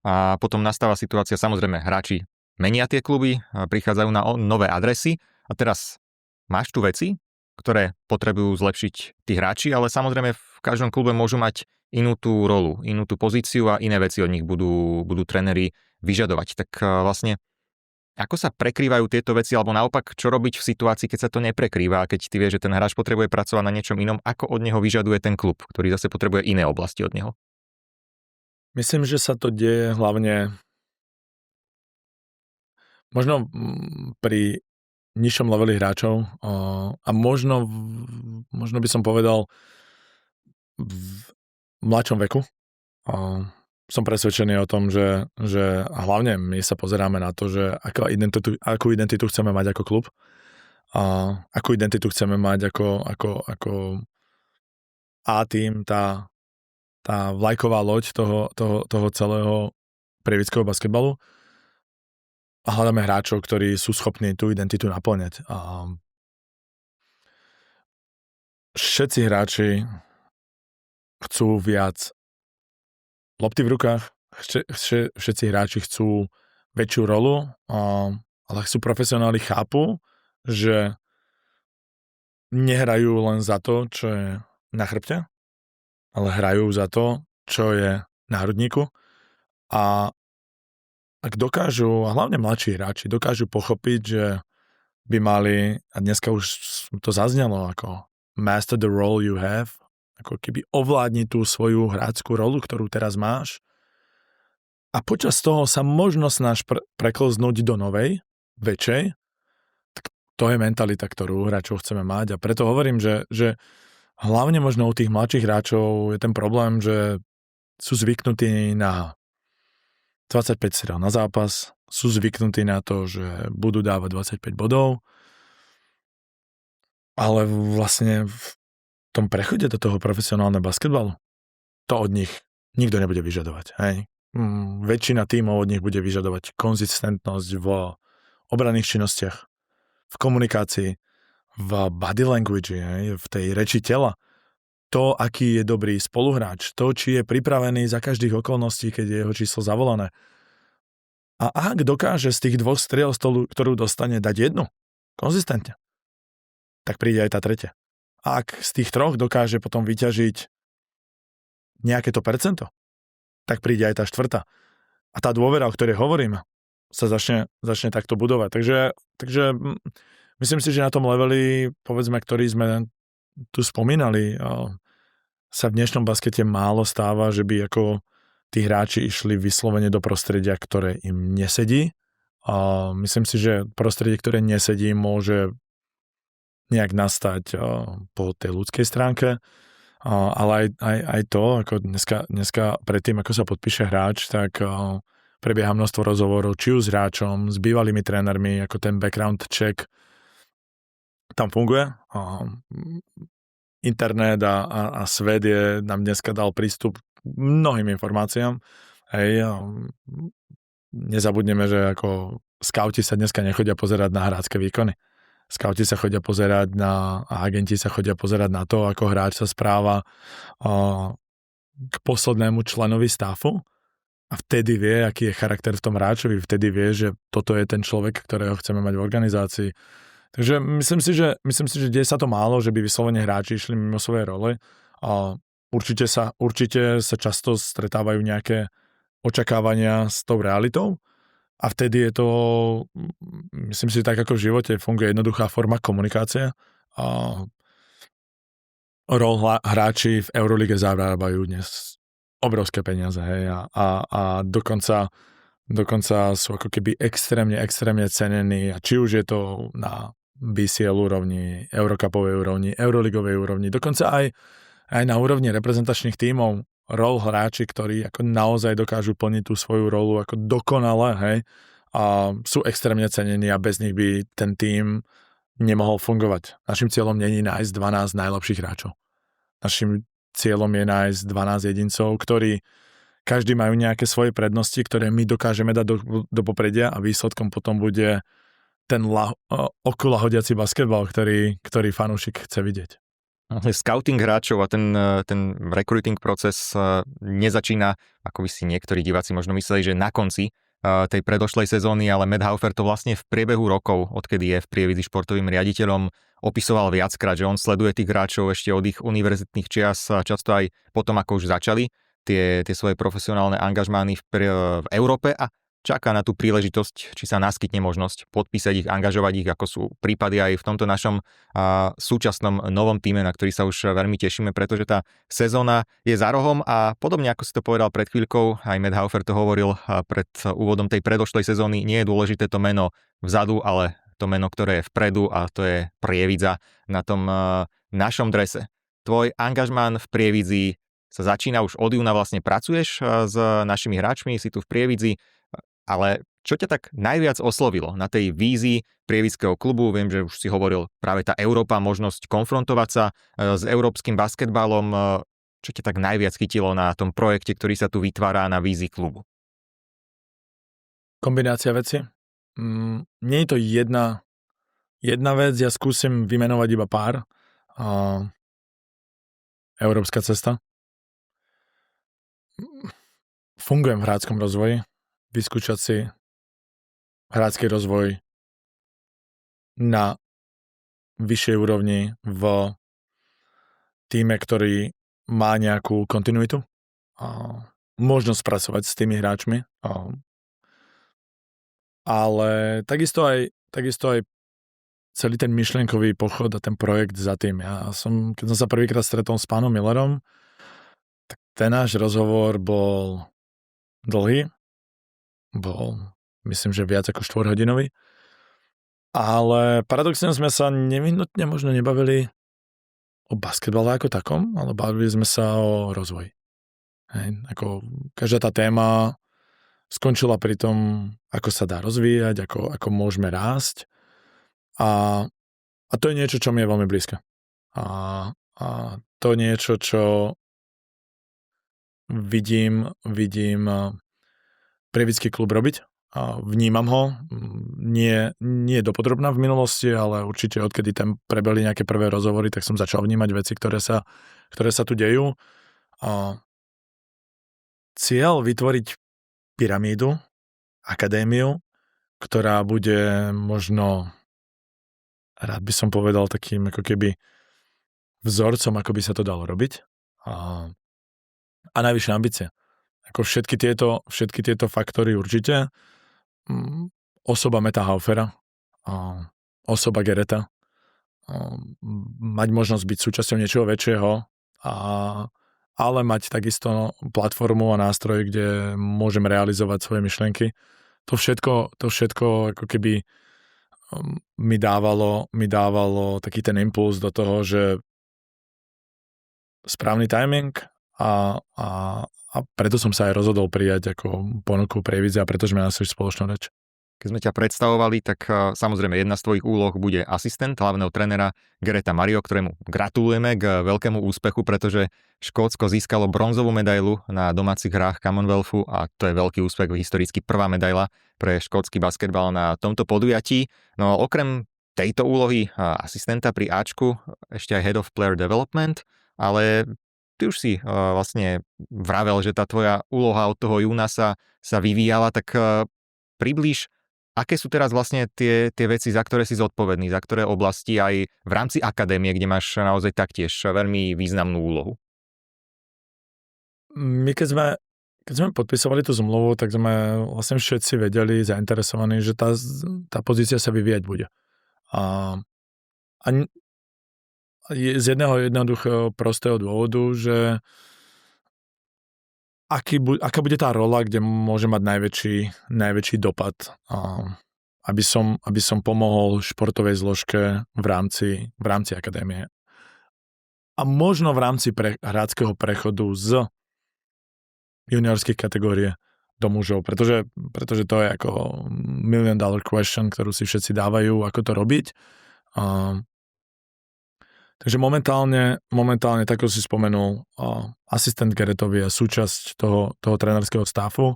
Speaker 1: a potom nastáva situácia, samozrejme hráči menia tie kluby, prichádzajú na nové adresy a teraz máš tu veci, ktoré potrebujú zlepšiť tí hráči, ale samozrejme v každom klube môžu mať inú tú rolu, inú tú pozíciu a iné veci od nich budú tréneri vyžadovať. Tak vlastne ako sa prekrývajú tieto veci, alebo naopak, čo robiť v situácii, keď sa to neprekrýva a keď ty vieš, že ten hráč potrebuje pracovať na niečom inom, ako od neho vyžaduje ten klub, ktorý zase potrebuje iné oblasti od neho?
Speaker 2: Myslím, že sa to deje hlavne možno pri nižšom leveli hráčov a možno by som povedal v mladšom veku. Som presvedčený o tom, že hlavne my sa pozeráme na to, že akú identitu chceme mať ako klub a akú identitu chceme mať ako A-tým, tá vlajková loď toho celého prievického basketbalu a hľadáme hráčov, ktorí sú schopní tú identitu naplňať. Všetci hráči chcú viac lopty v rukách, všetci hráči chcú väčšiu rolu, ale sú profesionáli, chápu, že nehrajú len za to, čo je na chrbte, ale hrajú za to, čo je na hrudníku. A ak dokážu, a hlavne mladší hráči, dokážu pochopiť, že by mali, a dneska už to zaznelo ako master the role you have, ako keby ovládni tú svoju hráčskú rolu, ktorú teraz máš, a počas toho sa možno snaž preklznúť do novej, väčšej, tak to je mentalita, ktorú hráčov chceme mať, a preto hovorím, že hlavne možno u tých mladších hráčov je ten problém, že sú zvyknutí na 25 seriál na zápas, sú zvyknutí na to, že budú dávať 25 bodov, ale vlastne v tom prechode do toho profesionálneho basketbalu to od nich nikto nebude vyžadovať. Hej? Väčšina tímov od nich bude vyžadovať konzistentnosť v obranných činnostiach, v komunikácii, v body language, hej? V tej reči tela. To, aký je dobrý spoluhráč, to, či je pripravený za každých okolností, keď je jeho číslo zavolané. A ak dokáže z tých 2 striel, ktorú dostane, dať jednu, konzistentne, tak príde aj tá tretia. A ak z tých 3 dokáže potom vyťažiť nejaké to percento, tak príde aj tá 4. A tá dôvera, o ktorej hovorím, sa začne takto budovať. Takže myslím si, že na tom leveli, povedzme, ktorý sme tu spomínali, sa v dnešnom baskete málo stáva, že by ako tí hráči išli vyslovene do prostredia, ktoré im nesedí. A myslím si, že prostredie, ktoré nesedí, môže nejak nastať po tej ľudskej stránke, ale aj to, ako dneska predtým, ako sa podpíše hráč, tak prebieha množstvo rozhovorov, či už s hráčom, s bývalými trénermi, ako ten background check tam funguje. Internet a svet nám dneska dal prístup mnohým informáciám. Hej, nezabudneme, že ako skauti sa dneska nechodia pozerať na hráčske výkony. Skauti sa chodia pozerať a agenti sa chodia pozerať na to, ako hráč sa správa k poslednému členovi stáfu, a vtedy vie, aký je charakter v tom hráčovi, vtedy vie, že toto je ten človek, ktorého chceme mať v organizácii. Takže myslím si, že deje sa to málo, že by vyslovene hráči išli mimo svoje role. Určite sa často stretávajú nejaké očakávania s tou realitou, a vtedy je to, myslím si, tak ako v živote funguje jednoduchá forma komunikácie. Hráči v Eurolige zarábajú dnes obrovské peniaze, hej, a dokonca sú ako keby extrémne cenení, a či už je to na BCL úrovni, Eurocupovej úrovni, Euroligovej úrovni, dokonca aj na úrovni reprezentačných tímov, rol hráči, ktorí ako naozaj dokážu plniť tú svoju rolu ako dokonale, hej, a sú extrémne cenení, a bez nich by ten tím nemohol fungovať. Našim cieľom nie je nájsť 12 najlepších hráčov. Našim cieľom je nájsť 12 jedincov, ktorí každý majú nejaké svoje prednosti, ktoré my dokážeme dať do popredia, a výsledkom potom bude ten okolahodiaci basketbal, ktorý fanúšik chce vidieť.
Speaker 1: Scouting hráčov a ten recruiting proces nezačína, ako by si niektorí diváci možno mysleli, že na konci tej predošlej sezóny, ale Matt Haufer to vlastne v priebehu rokov, odkedy je v Prievidzi športovým riaditeľom, opisoval viackrát, že on sleduje tých hráčov ešte od ich univerzitných čias, často aj potom, ako už začali tie svoje profesionálne angažmány v Európe, a čaká na tú príležitosť, či sa naskytne možnosť podpísať ich, angažovať ich, ako sú prípady aj v tomto našom súčasnom novom týme, na ktorý sa už veľmi tešíme, pretože tá sezóna je za rohom, a podobne ako si to povedal pred chvíľkou, aj Matt Haufer to hovoril pred úvodom tej predošlej sezóny, nie je dôležité to meno vzadu, ale to meno, ktoré je vpredu, a to je Prievidza na tom našom drese. Tvoj angažmán v Prievidzi sa začína už od júna, vlastne pracuješ s našimi hráčmi, si tu v Prievidzi. Ale čo ťa tak najviac oslovilo na tej vízii prievidského klubu? Viem, že už si hovoril práve tá Európa, možnosť konfrontovať sa s európskym basketbalom. Čo ťa tak najviac chytilo na tom projekte, ktorý sa tu vytvára na vízii klubu?
Speaker 2: Kombinácia veci. Nie je to jedna vec, ja skúsim vymenovať iba pár. Európska cesta. fungujem v hráčskom rozvoji, vyskúšať si hráčsky rozvoj na vyššej úrovni v tíme, ktorý má nejakú kontinuitu. Možno spracovať s tými hráčmi. Ale takisto aj celý ten myšlienkový pochod a ten projekt za tým. Keď som sa prvýkrát stretol s pánom Millerom, tak ten náš rozhovor bol dlhý. Bol, myslím, že viac ako 4-hodinový. Ale paradoxne sme sa nevyhnutne možno nebavili o basketbale ako takom, ale bavili sme sa o rozvoji. Ako každá tá téma skončila pri tom, ako sa dá rozvíjať, ako môžeme rásť. A to je niečo, čo mi je veľmi blízke. A to je niečo, čo vidím Prievidský klub robiť. A vnímam ho. Nie dopodrobná v minulosti, ale určite odkedy tam prebehli nejaké prvé rozhovory, tak som začal vnímať veci, ktoré sa tu dejú. A cieľ vytvoriť pyramídu, akadémiu, ktorá bude možno, rád by som povedal, takým ako keby vzorcom, ako by sa to dalo robiť. A najvyššie ambície. Ako všetky tieto faktory určite. Osoba Meta Haufera, osoba Gereta, mať možnosť byť súčasťou niečoho väčšieho, ale mať takisto platformu a nástroj, kde môžem realizovať svoje myšlienky. To všetko ako keby mi dávalo taký ten impuls do toho, že správny timing a preto som sa aj rozhodol prijať ako ponuku Prievidze a preto sme našli spoločnú reč.
Speaker 1: Keď sme ťa predstavovali, tak samozrejme jedna z tvojich úloh bude asistent hlavného trénera Gereta Mario, ktorému gratulujeme k veľkému úspechu, pretože Škótsko získalo bronzovú medailu na domácich hrách Commonwealthu a to je veľký úspech, historicky prvá medaila pre škótsky basketbal na tomto podujatí. No okrem tejto úlohy asistenta pri Ačku ešte aj Head of Player Development, ale ty už si vlastne vravel, že tá tvoja úloha od toho júna sa vyvíjala, tak priblíž, aké sú teraz vlastne tie veci, za ktoré si zodpovedný, za ktoré oblasti aj v rámci akadémie, kde máš naozaj taktiež veľmi významnú úlohu.
Speaker 2: My keď sme podpisovali tú zmluvu, tak sme vlastne všetci vedeli, zainteresovaní, že tá pozícia sa vyvíjať bude. A z jedného jednoduchého prostého dôvodu, že aká bude tá rola, kde môže mať najväčší dopad, aby som pomohol športovej zložke v rámci akadémie. A možno v rámci hráčskeho prechodu z juniorských kategórie do mužov, pretože to je ako $1 million question, ktorú si všetci dávajú, ako to robiť. Takže momentálne, tak ako si spomenul, asistent Geretovi je súčasť toho trénerského stafu.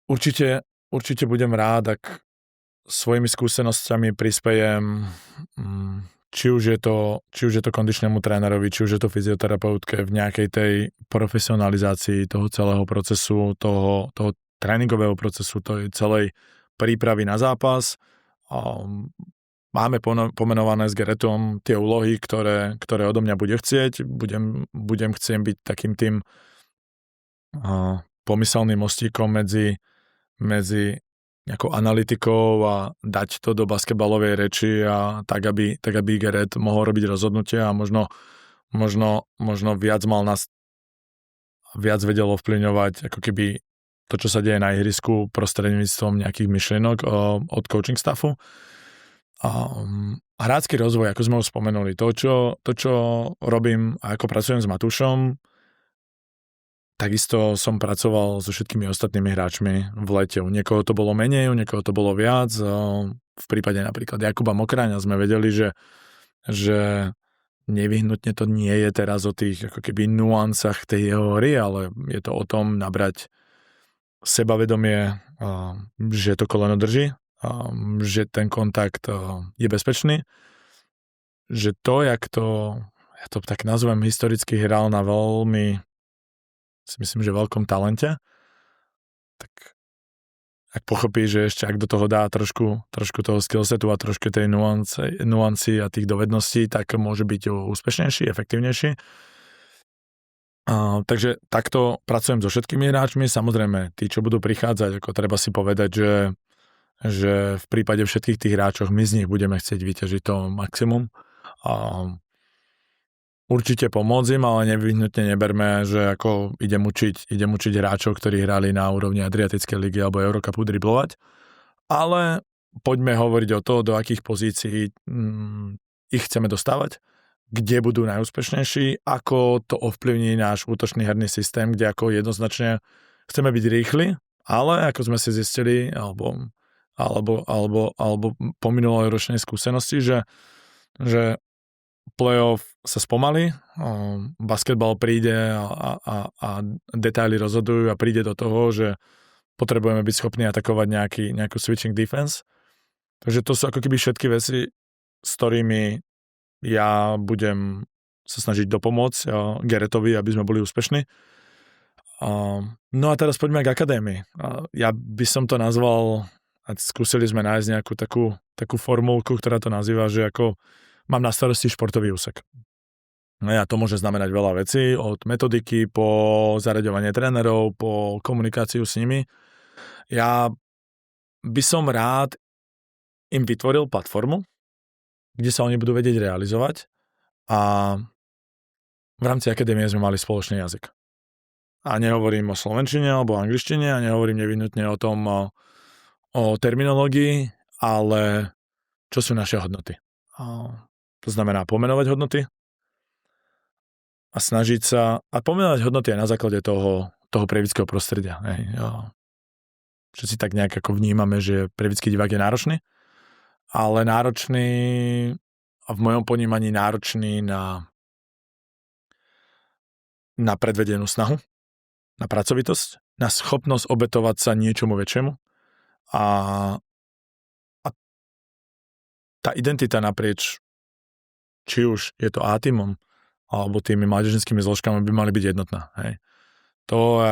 Speaker 2: Určite budem rád, ak svojimi skúsenosťami prispejem, či už je to kondičnému trénerovi, či už je to fyzioterapeutke v nejakej tej profesionalizácii toho celého procesu, toho tréningového procesu, tej celej prípravy na zápas. Máme pomenované s Geretom tie úlohy, ktoré odo mňa bude chcieť. Budem chcieť byť takým tým pomyselným mostíkom medzi nejakou analytikou a dať to do basketbalovej reči a tak, aby Geret mohol robiť rozhodnutia a možno viac mal nás viac vedelo vplyvňovať ako keby to, čo sa deje na ihrisku prostredníctvom nejakých myšlienok od coaching staffu. A hráčsky rozvoj, ako sme už spomenuli, to, čo robím a ako pracujem s Matúšom, takisto som pracoval so všetkými ostatnými hráčmi v lete. U niekoho to bolo menej, u niekoho to bolo viac. V prípade napríklad Jakuba Mokráňa sme vedeli, že nevyhnutne to nie je teraz o tých ako keby nuansách tej jeho hry, ale je to o tom nabrať sebavedomie, že to koleno drží, že ten kontakt je bezpečný, že to, jak to, ja to tak nazvem, historicky hral na veľmi si myslím, že veľkom talente, tak ak pochopí, že ešte ak do toho dá trošku toho skillsetu a trošku tej nuancy a tých dovedností, tak môže byť úspešnejší, efektívnejší. Takže takto pracujem so všetkými hráčmi. Samozrejme, tí, čo budú prichádzať, ako treba si povedať, že v prípade všetkých tých hráčov my z nich budeme chcieť vyťažiť to maximum. Určite pomôcť im, ale nevyhnutne neberme, že ako idem učiť hráčov, ktorí hrali na úrovni Adriatickej ligy alebo Eurocupu driblovať, ale poďme hovoriť o to, do akých pozícií ich chceme dostávať, kde budú najúspešnejší, ako to ovplyvní náš útočný herný systém, kde ako jednoznačne chceme byť rýchli, ale ako sme si zistili, alebo po minulej ročnej skúsenosti, že playoff sa spomalí, basketbal príde a detaily rozhodujú a príde do toho, že potrebujeme byť schopní atakovať nejakú switching defense. Takže to sú ako keby všetky veci, s ktorými ja budem sa snažiť dopomôcť Geretovi, aby sme boli úspešní. No a teraz poďme k akadémii. Ja by som to nazval, a skúsili sme nájsť nejakú takú formulku, ktorá to nazýva, že ako mám na starosti športový úsek. No a to môže znamenať veľa vecí, od metodiky po zaraďovanie trénerov, po komunikáciu s nimi. Ja by som rád im vytvoril platformu, kde sa oni budú vedieť realizovať a v rámci akadémie sme mali spoločný jazyk. A nehovorím o slovenčine alebo angličtine a nehovorím nevyhnutne o tom, o terminológii, ale čo sú naše hodnoty. To znamená pomenovať hodnoty a snažiť sa a pomenovať hodnoty aj na základe toho prievidského prostredia. Všetci tak nejak ako vnímame, že prievidský divák je náročný, ale náročný a v mojom ponímaní náročný na predvedenú snahu, na pracovitosť, na schopnosť obetovať sa niečomu väčšiemu a tá identita naprieč, či už je to A-tímom, alebo tými mládežnickými zložkami by mali byť jednotná. Hej. To,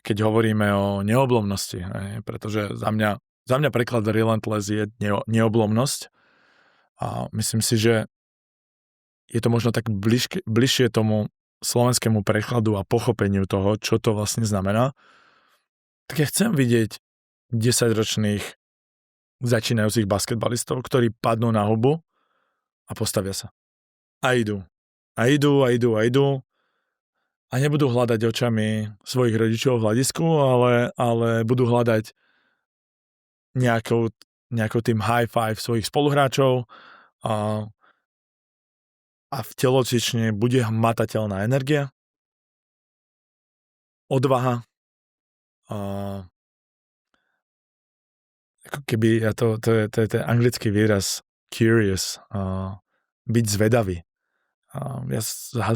Speaker 2: keď hovoríme o neoblomnosti, hej, pretože za mňa preklad relentless je neoblomnosť a myslím si, že je to možno tak bližšie tomu slovenskému prekladu a pochopeniu toho, čo to vlastne znamená. Tak ja chcem vidieť 10-ročných začínajúcich basketbalistov, ktorí padnú na hubu a postavia sa. A idú. A nebudú hľadať očami svojich rodičov v hľadisku, ale budú hľadať nejakou tým high five svojich spoluhráčov a v telocvični bude hmatateľná energia, odvaha, ako keby, to je anglický výraz curious, byť zvedavý.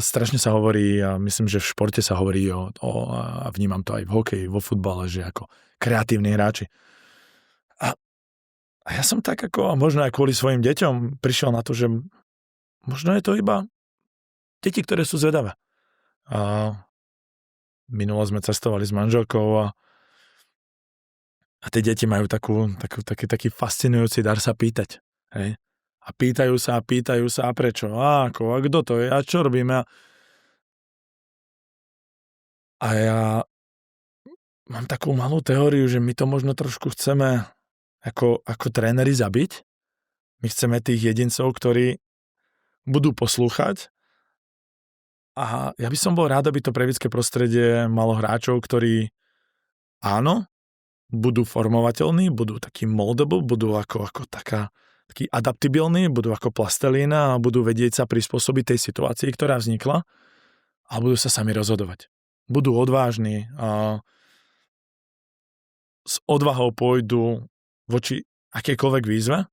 Speaker 2: Strašne sa hovorí, a myslím, že v športe sa hovorí a vnímam to aj v hokeji, vo futbale, že ako kreatívni hráči. A ja som tak ako, a možno aj kvôli svojim deťom, prišiel na to, že možno je to iba deti, ktoré sú zvedavé. Minulo sme cestovali s manželkou a tie deti majú taký fascinujúci dar sa pýtať. Hej? A pýtajú sa a prečo? A ako? A kto to je? A čo robíme? A ja mám takú malú teóriu, že my to možno trošku chceme ako tréneri zabiť. My chceme tých jedincov, ktorí budú poslúchať. A ja by som bol rád, aby to prievidské prostredie malo hráčov, ktorí áno, budú formovateľní, budú takí moldable, budú ako takí adaptibilní, budú ako plastelína a budú vedieť sa prispôsobiť tej situácii, ktorá vznikla a budú sa sami rozhodovať. Budú odvážni a s odvahou pôjdu voči akékoľvek výzve.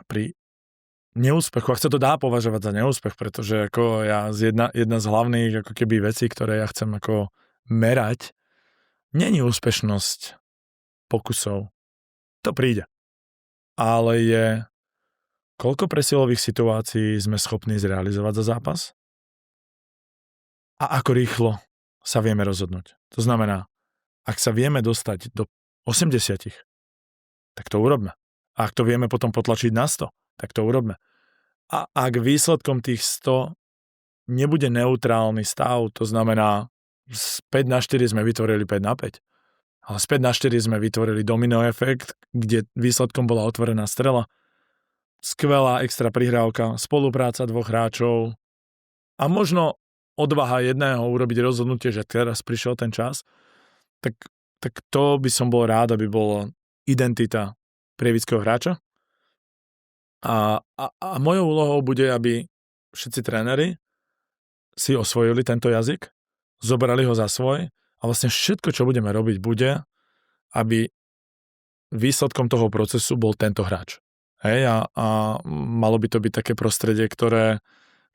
Speaker 2: Pri neúspechu, ak sa to dá považovať za neúspech, pretože ako jedna z hlavných ako keby vecí, ktoré ja chcem ako merať, není úspešnosť pokusov. To príde. Ale je, koľko presilových situácií sme schopní zrealizovať za zápas a ako rýchlo sa vieme rozhodnúť. To znamená, ak sa vieme dostať do 80, tak to urobme. A ak to vieme potom potlačiť na 100, tak to urobme. A ak výsledkom tých 100 nebude neutrálny stav, to znamená z 5-4 sme vytvorili 5-5, ale z 5-4 sme vytvorili domino efekt, kde výsledkom bola otvorená strela, skvelá extra prihrávka, spolupráca 2 hráčov a možno odvaha jedného urobiť rozhodnutie, že teraz prišiel ten čas, tak to by som bol rád, aby bola identita prievického hráča. A mojou úlohou bude, aby všetci tréneri si osvojili tento jazyk, zobrali ho za svoj a vlastne všetko, čo budeme robiť, bude, aby výsledkom toho procesu bol tento hráč. Hej, a malo by to byť také prostredie, ktoré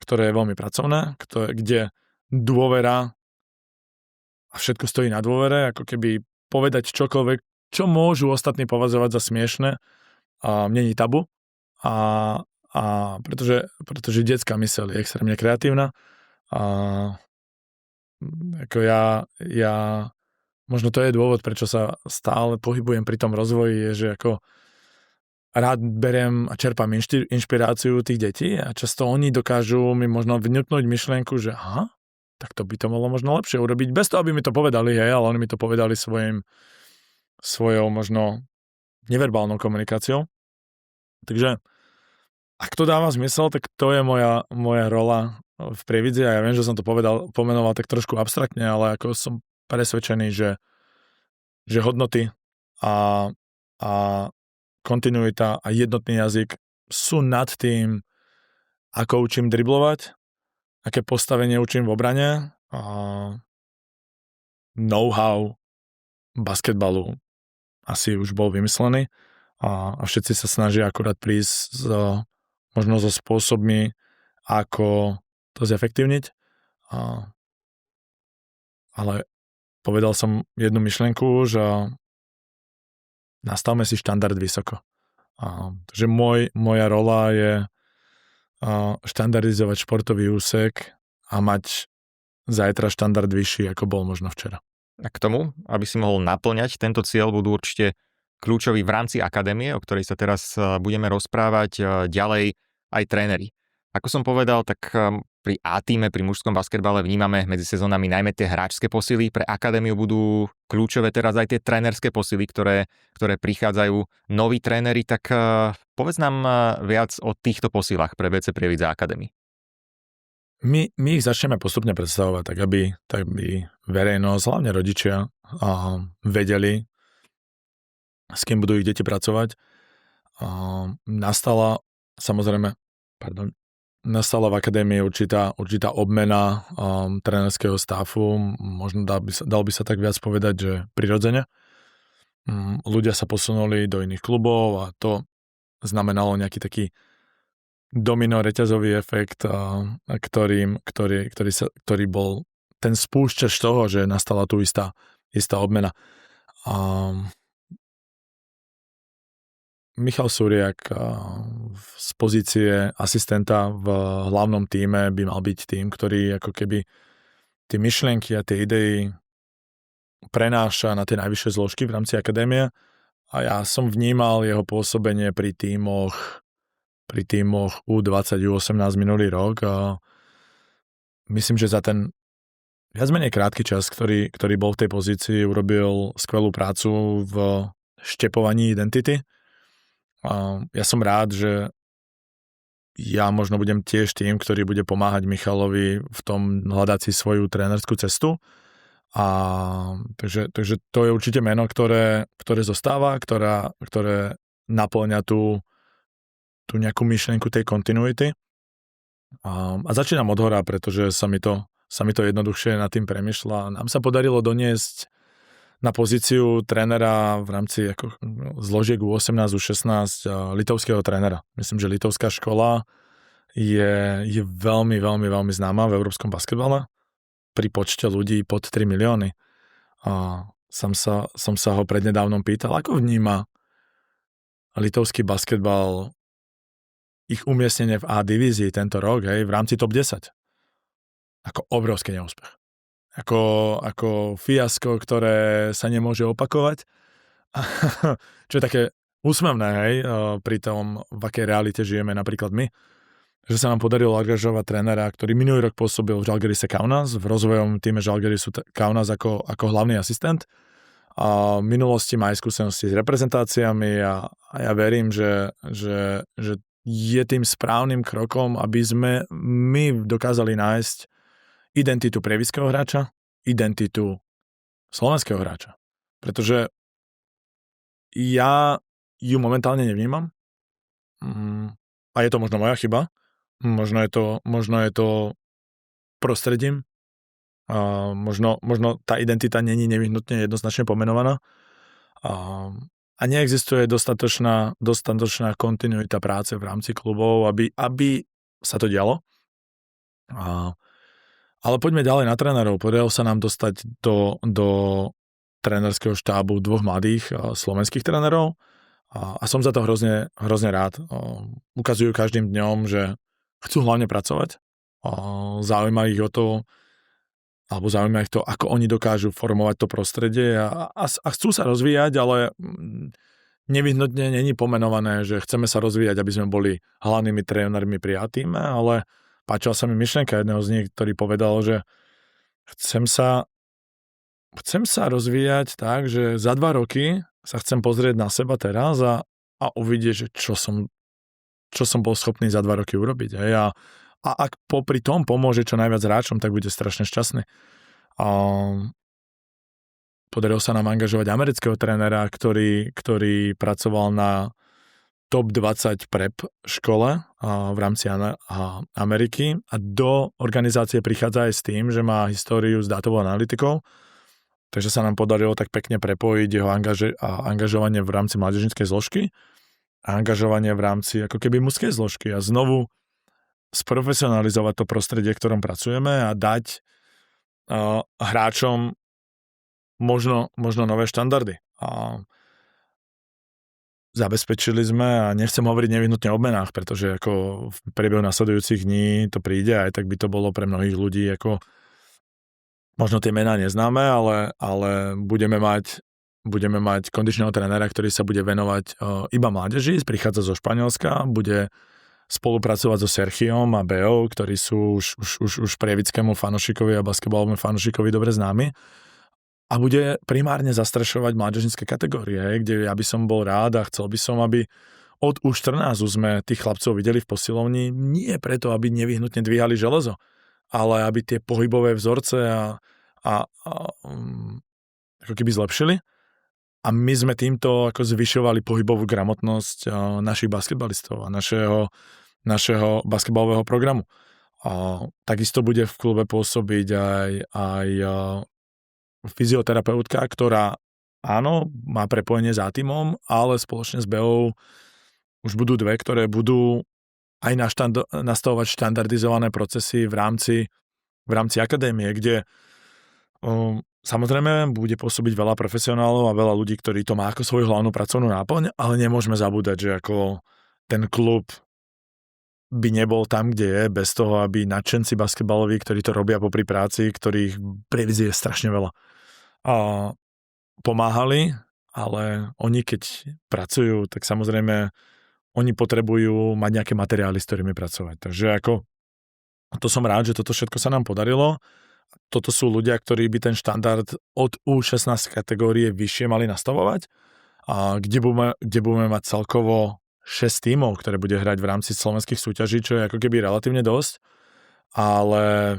Speaker 2: je veľmi pracovné, kde dôvera a všetko stojí na dôvere, ako keby povedať čokoľvek, čo môžu ostatní považovať za smiešne, a není tabu. A pretože detská myseľ je extrémne kreatívna. A ako ja možno to je dôvod, prečo sa stále pohybujem pri tom rozvoji, je, že ako rád beriem a čerpám inšpiráciu tých detí a často oni dokážu mi možno vňupnúť myšlienku, že aha, tak to by to bolo možno lepšie urobiť, bez toho, aby mi to povedali, hej, ale oni mi to povedali svojou možno neverbálnou komunikáciou. Takže ak to dáva zmysel, tak to je moja rola v Prievidzi a ja viem, že som to pomenoval tak trošku abstraktne, ale ako som presvedčený, že hodnoty a kontinuita a jednotný jazyk sú nad tým, ako učím driblovať, aké postavenie učím v obrane, a know-how basketbalu asi už bol vymyslený a všetci sa snažia akurát prísť možno so spôsobmi, ako to zefektívniť. Ale povedal som jednu myšlienku, že nastavme si štandard vysoko. Takže moja rola je štandardizovať športový úsek a mať zajtra štandard vyšší, ako bol možno včera.
Speaker 1: A k tomu, aby si mohol naplňať tento cieľ, budú určite kľúčoví v rámci akadémie, o ktorej sa teraz budeme rozprávať, ďalej aj tréneri. Ako som povedal, tak pri A-tíme, pri mužskom basketbale vnímame medzi sezónami najmä tie hráčske posily. Pre akadémiu budú kľúčové teraz aj tie trénerské posily, ktoré prichádzajú. Noví tréneri, tak povedz nám viac o týchto posilách pre BC Prievidza Academy.
Speaker 2: My ich začneme postupne predstavovať, tak aby verejnosť, hlavne rodičia, vedeli, s kým budú ich deti pracovať. Nastala v akadémii určitá obmena trénerského stafu, možno dal by sa tak viac povedať, že prirodzene. Ľudia sa posunuli do iných klubov a to znamenalo nejaký taký domino reťazový efekt, ktorý bol ten spúšťač toho, že nastala tu istá obmena. Michal Suriak z pozície asistenta v hlavnom tíme by mal byť tým, ktorý ako keby tie myšlienky a tie idei prenáša na tie najvyššie zložky v rámci akadémie a ja som vnímal jeho pôsobenie pri tímoch U20, U18 minulý rok a myslím, že za ten viac menej krátky čas, ktorý bol v tej pozícii, urobil skvelú prácu v štepovaní identity. Ja som rád, že ja možno budem tiež tým, ktorý bude pomáhať Michalovi v tom hľadať si svoju trénerskú cestu. Takže to je určite meno, ktoré zostáva, ktoré naplňa tú nejakú myšlienku tej kontinuity. A začínam od hora, pretože sa mi to jednoduchšie nad tým premýšľa. Nám sa podarilo doniesť na pozíciu trénera v rámci zložiek U18, U16 litovského trénera. Myslím, že litovská škola je veľmi, veľmi, veľmi známa v európskom basketbale pri počte ľudí pod 3 milióny. A som sa ho prednedávnom pýtal, ako vníma litovský basketbal ich umiestnenie v A divízii tento rok, v rámci top 10. ako obrovský neúspech. Ako fiasko, ktoré sa nemôže opakovať. Čo je také úsmevné, hej, pri tom, v akej realite žijeme napríklad my, že sa nám podarilo angažovať trénera, ktorý minulý rok pôsobil v Žalgirise Kaunas, v rozvojovom týme Žalgirisu Kaunas ako hlavný asistent. A v minulosti má aj skúsenosti s reprezentáciami a ja verím, že je tým správnym krokom, aby sme my dokázali nájsť identitu prievidského hráča, identitu slovenského hráča. Pretože ja ju momentálne nevnímam. A je to možno moja chyba. Možno je to prostredím. Možno tá identita není nevyhnutne jednoznačne pomenovaná. A neexistuje dostatočná kontinuita práce v rámci klubov, aby sa to dialo. Ale poďme ďalej na trénerov. Podarilo sa nám dostať do trénerského štábu 2 mladých slovenských trénerov a som za to hrozne rád. Ukazujú každým dňom, že chcú hlavne pracovať. Zaujíma ich to, ako oni dokážu formovať to prostredie a chcú sa rozvíjať, ale nevyhnutne není pomenované, že chceme sa rozvíjať, aby sme boli hlavnými trénermi pri A-tíme, ale páčila sa mi myšlienka jedného z nich, ktorý povedal, že chcem sa rozvíjať tak, že za 2 roky sa chcem pozrieť na seba teraz a uvidieť, že čo som bol schopný za 2 roky urobiť. A ak popri tom pomôže čo najviac hráčom, tak bude strašne šťastný. Podarilo sa nám angažovať amerického trénera, ktorý pracoval na top 20 prep škole v rámci Ameriky a do organizácie prichádza aj s tým, že má históriu s dátovou analytikou. Takže sa nám podarilo tak pekne prepojiť jeho angažovanie v rámci mládežníckej zložky a angažovanie v rámci ako keby mužskej zložky a znovu sprofesionalizovať to prostredie, v ktorom pracujeme a dať hráčom možno nové štandardy. Zabezpečili sme, a nechcem hovoriť nevyhnutne o menách, pretože ako v priebehu nasledujúcich dní to príde, aj tak by to bolo pre mnohých ľudí ako možno tie mená neznáme, ale budeme mať kondičného trénera, ktorý sa bude venovať iba mládeži, prichádza zo Španielska, bude spolupracovať so Serchiom a Beou, ktorí sú už prievidskému fanošikovi a basketbalovému fanošikovi dobre známi. A bude primárne zastrešovať mládežnícke kategórie, kde ja by som bol rád a chcel by som, aby od U14 sme tých chlapcov videli v posilovni, nie preto, aby nevyhnutne dvíhali železo, ale aby tie pohybové vzorce ako keby zlepšili. A my sme týmto ako zvyšovali pohybovú gramotnosť našich basketbalistov a našeho basketbalového programu. Takisto bude v klube pôsobiť aj fyzioterapeutka, ktorá áno, má prepojenie s A-tímom, ale spoločne s Beou už budú 2, ktoré budú aj nastavovať štandardizované procesy v rámci akadémie, kde samozrejme bude pôsobiť veľa profesionálov a veľa ľudí, ktorí to má ako svoju hlavnú pracovnú náplň, ale nemôžeme zabúdať, že ako ten klub by nebol tam, kde je, bez toho, aby nadšenci basketbaloví, ktorí to robia popri práci, ktorých prevízie je strašne veľa, a pomáhali, ale oni keď pracujú, tak samozrejme oni potrebujú mať nejaké materiály, s ktorými pracovať. Takže ako to som rád, že toto všetko sa nám podarilo. Toto sú ľudia, ktorí by ten štandard od U16 kategórie vyššie mali nastavovať, a kde budeme mať celkovo 6 tímov, ktoré bude hrať v rámci slovenských súťaží, čo je ako keby relatívne dosť, ale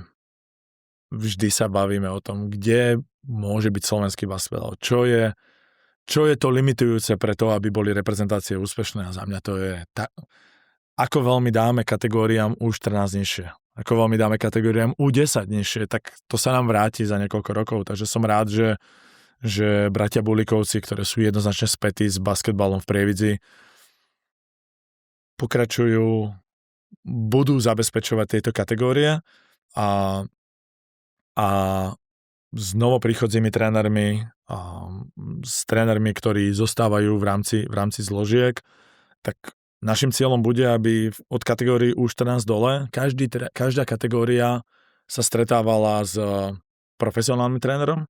Speaker 2: vždy sa bavíme o tom, kde môže byť slovenský basketbal. Čo je to limitujúce pre to, aby boli reprezentácie úspešné, a za mňa to je ako veľmi dáme kategóriám U14 nižšie, ako veľmi dáme kategóriám U10 nižšie, tak to sa nám vráti za niekoľko rokov. Takže som rád, že bratia Bulikovci, ktoré sú jednoznačne spätí s basketbalom v Prievidzi, pokračujú, budú zabezpečovať tieto kategórie a s novopríchodzími trénermi a s trénermi, ktorí zostávajú v rámci zložiek, tak našim cieľom bude, aby od kategórií U14 dole každá kategória sa stretávala s profesionálnym trénerom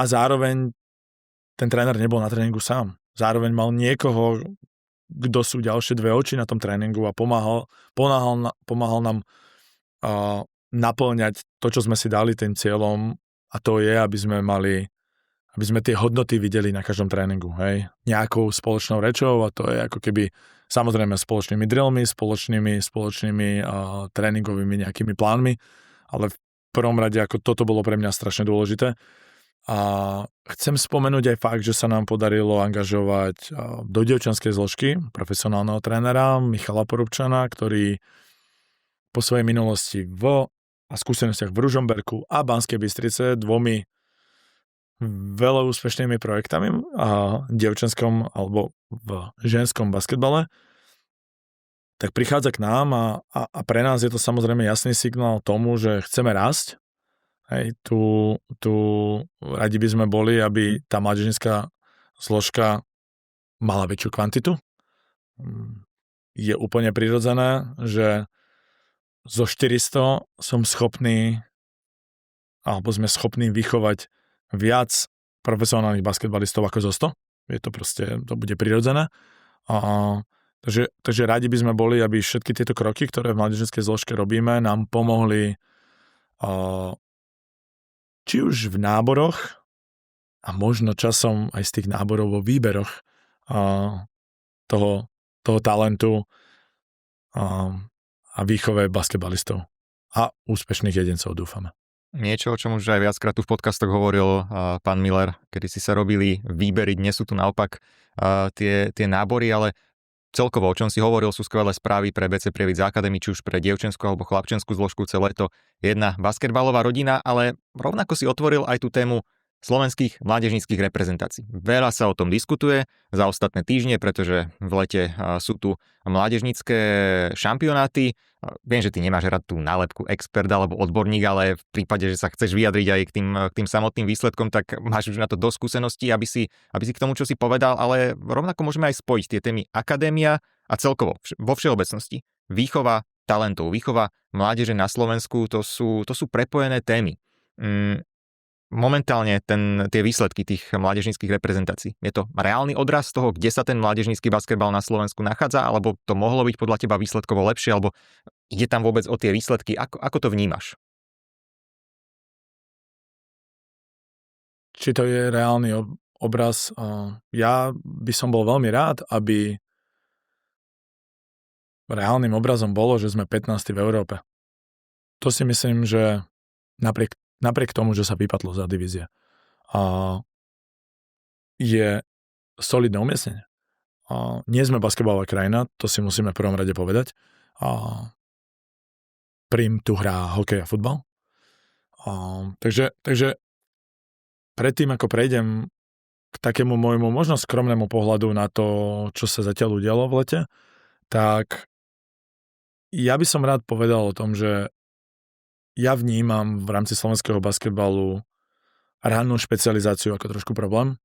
Speaker 2: a zároveň ten tréner nebol na tréningu sám. Zároveň mal niekoho, kto sú ďalšie dve oči na tom tréningu a pomáhal nám naplňať to, čo sme si dali tým cieľom, a to je, aby sme tie hodnoty videli na každom tréningu, hej, nejakou spoločnou rečou, a to je ako keby samozrejme spoločnými drillmi, spoločnými tréningovými nejakými plánmi, ale v prvom rade ako toto bolo pre mňa strašne dôležité. A chcem spomenúť aj fakt, že sa nám podarilo angažovať do dievčanskej zložky profesionálneho trénera Michala Porubčana, ktorý po svojej minulosti a skúsenostiach v Ružomberku a Banskej Bystrice dvomi veľa úspešnými projektami a dievčanskom alebo v ženskom basketbale, tak prichádza k nám a pre nás je to samozrejme jasný signál tomu, že chceme rásť. Hej, tu radi by sme boli, aby tá mládežnícka zložka mala väčšiu kvantitu. Je úplne prirodzené, že zo 400 som schopný, alebo sme schopní vychovať viac profesionálnych basketbalistov ako zo 100. Je to proste, to bude prirodzené. Takže radi by sme boli, aby všetky tieto kroky, ktoré v mládežníckej zložke robíme, nám pomohli či už v náboroch a možno časom aj z tých náborov vo výberoch toho talentu a výchove basketbalistov a úspešných jedincov, dúfame.
Speaker 1: Niečo, o čom už aj viackrát tu v podcastoch hovoril pán Miller, kedy si sa robili výbery, dnes sú tu naopak tie nábory, ale celkovo, o čom si hovoril, sú skvelé správy pre BC Prievidz Academy, či už pre dievčenskú alebo chlapčenskú zložku, celé to jedna basketbalová rodina, ale rovnako si otvoril aj tú tému slovenských mládežníckych reprezentácií. Veľa sa o tom diskutuje za ostatné týždne, pretože v lete sú tu mládežnícke šampionáty. Viem, že ty nemáš rád tú nálepku expert alebo odborník, ale v prípade, že sa chceš vyjadriť aj k tým samotným výsledkom, tak máš už na to dosť skúseností, aby si k tomu, čo si povedal, ale rovnako môžeme aj spojiť tie témy akadémia a celkovo vo všeobecnosti. Výchova talentov, výchova mládeže na Slovensku, to sú prepojené témy. Momentálne tie výsledky tých mládežníckych reprezentácií. Je to reálny odraz toho, kde sa ten mládežnícky basketbal na Slovensku nachádza, alebo to mohlo byť podľa teba výsledkovo lepšie, alebo ide tam vôbec o tie výsledky? Ako to vnímaš?
Speaker 2: Či to je reálny obraz? Ja by som bol veľmi rád, aby reálnym obrazom bolo, že sme 15. v Európe. To si myslím, že napriek tomu, že sa vypadlo za divízie, je solidné umiestnenie. Nie sme basketbalová krajina, to si musíme v prvom rade povedať. Prím tu hrá hokej a futbal. Takže predtým, ako prejdem k takému môjmu možno skromnému pohľadu na to, čo sa zatiaľ udialo v lete, tak ja by som rád povedal o tom, že ja vnímam v rámci slovenského basketbalu rannú špecializáciu ako trošku problém.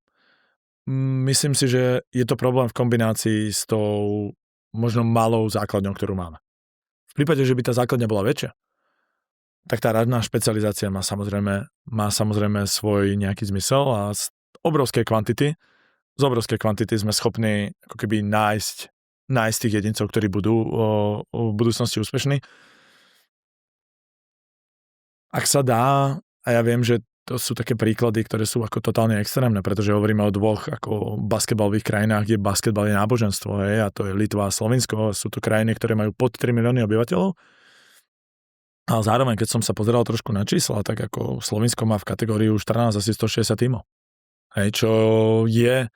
Speaker 2: Myslím si, že je to problém v kombinácii s tou možno malou základňou, ktorú máme. V prípade, že by tá základňa bola väčšia, tak tá ranná špecializácia má samozrejme svoj nejaký zmysel a z obrovskej kvantity sme schopní ako keby nájsť tých jedincov, ktorí budú v budúcnosti úspešní. Ak sa dá, a ja viem, že to sú také príklady, ktoré sú ako totálne extrémne, pretože hovoríme o dvoch ako basketbalových krajinách, kde basketbal je náboženstvo, a to je Litva a Slovinsko. Sú to krajiny, ktoré majú pod 3 milióny obyvateľov. Ale zároveň, keď som sa pozeral trošku na čísla, tak ako Slovinsko má v kategórii 14 asi 160 tímov. Čo je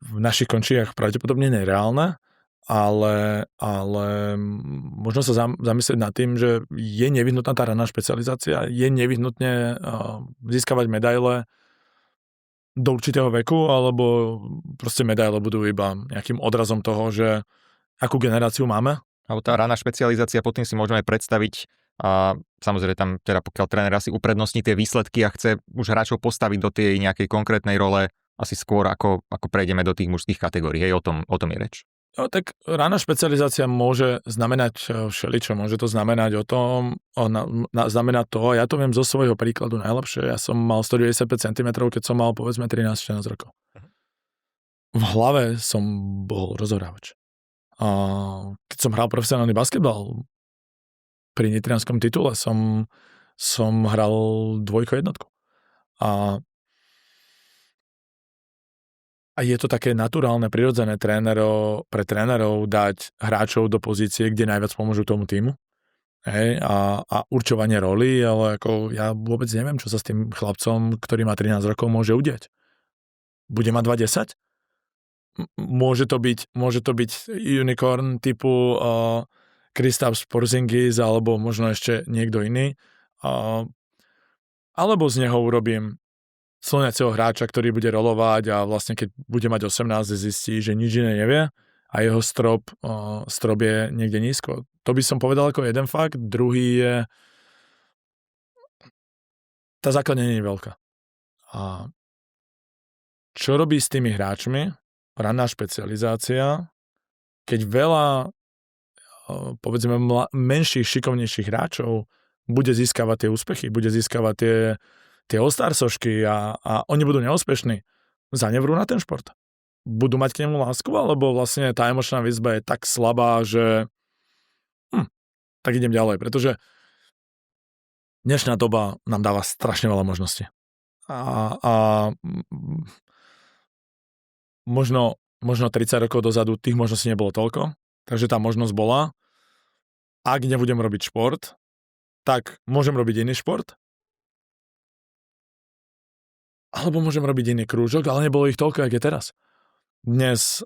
Speaker 2: v našich končiach pravdepodobne nereálne, ale možno sa zamyslieť nad tým, že je nevyhnutná tá raná špecializácia, je nevyhnutne získavať medaile do určitého veku, alebo proste medaile budú iba nejakým odrazom toho, že akú generáciu máme.
Speaker 1: Alebo tá raná špecializácia, potom si môžeme predstaviť, a samozrejme tam teda pokiaľ tréner asi uprednostní tie výsledky a chce už hráčov postaviť do tej nejakej konkrétnej role, asi skôr ako prejdeme do tých mužských kategórií. Hej, o tom je reč.
Speaker 2: No, tak rána špecializácia môže znamenať všeličo. Môže to znamenať znamenať to, ja to viem zo svojho príkladu najlepšie. Ja som mal 195 cm, keď som mal povedzme 13-14 rokov. V hlave som bol rozohrávač. A keď som hral profesionálny basketbal, pri nitrianskom titule som hral dvojko jednotku. A je to také naturálne, prirodzené pre trénerov dať hráčov do pozície, kde najviac pomôžu tomu týmu. Hej, a určovanie roli, ale ako ja vôbec neviem, čo sa s tým chlapcom, ktorý má 13 rokov, môže udiať. Bude mať 20? Môže to byť unicorn typu Kristaps Porzingis alebo možno ešte niekto iný. Alebo z neho urobím slniaceho hráča, ktorý bude rolovať a vlastne keď bude mať 18, zistí, že nič iné nevie a jeho strop je niekde nízko. To by som povedal ako jeden fakt. Druhý je tá základňa nie je veľká. A čo robí s tými hráčmi? Ranná špecializácia, keď veľa povedzme menších, šikovnejších hráčov bude získavať tie úspechy, bude získavať tie All-Star-sošky a oni budú neúspešní, zanevrú na ten šport. Budú mať k nemu lásku, alebo vlastne tá emočná výzva je tak slabá, že tak idem ďalej, pretože dnešná doba nám dáva strašne veľa možností. A možno 30 rokov dozadu tých možností nebolo toľko, takže tá možnosť bola. Ak nebudem robiť šport, tak môžem robiť iný šport, alebo môžem robiť iný krúžok, ale nebolo ich toľko, jak je teraz. Dnes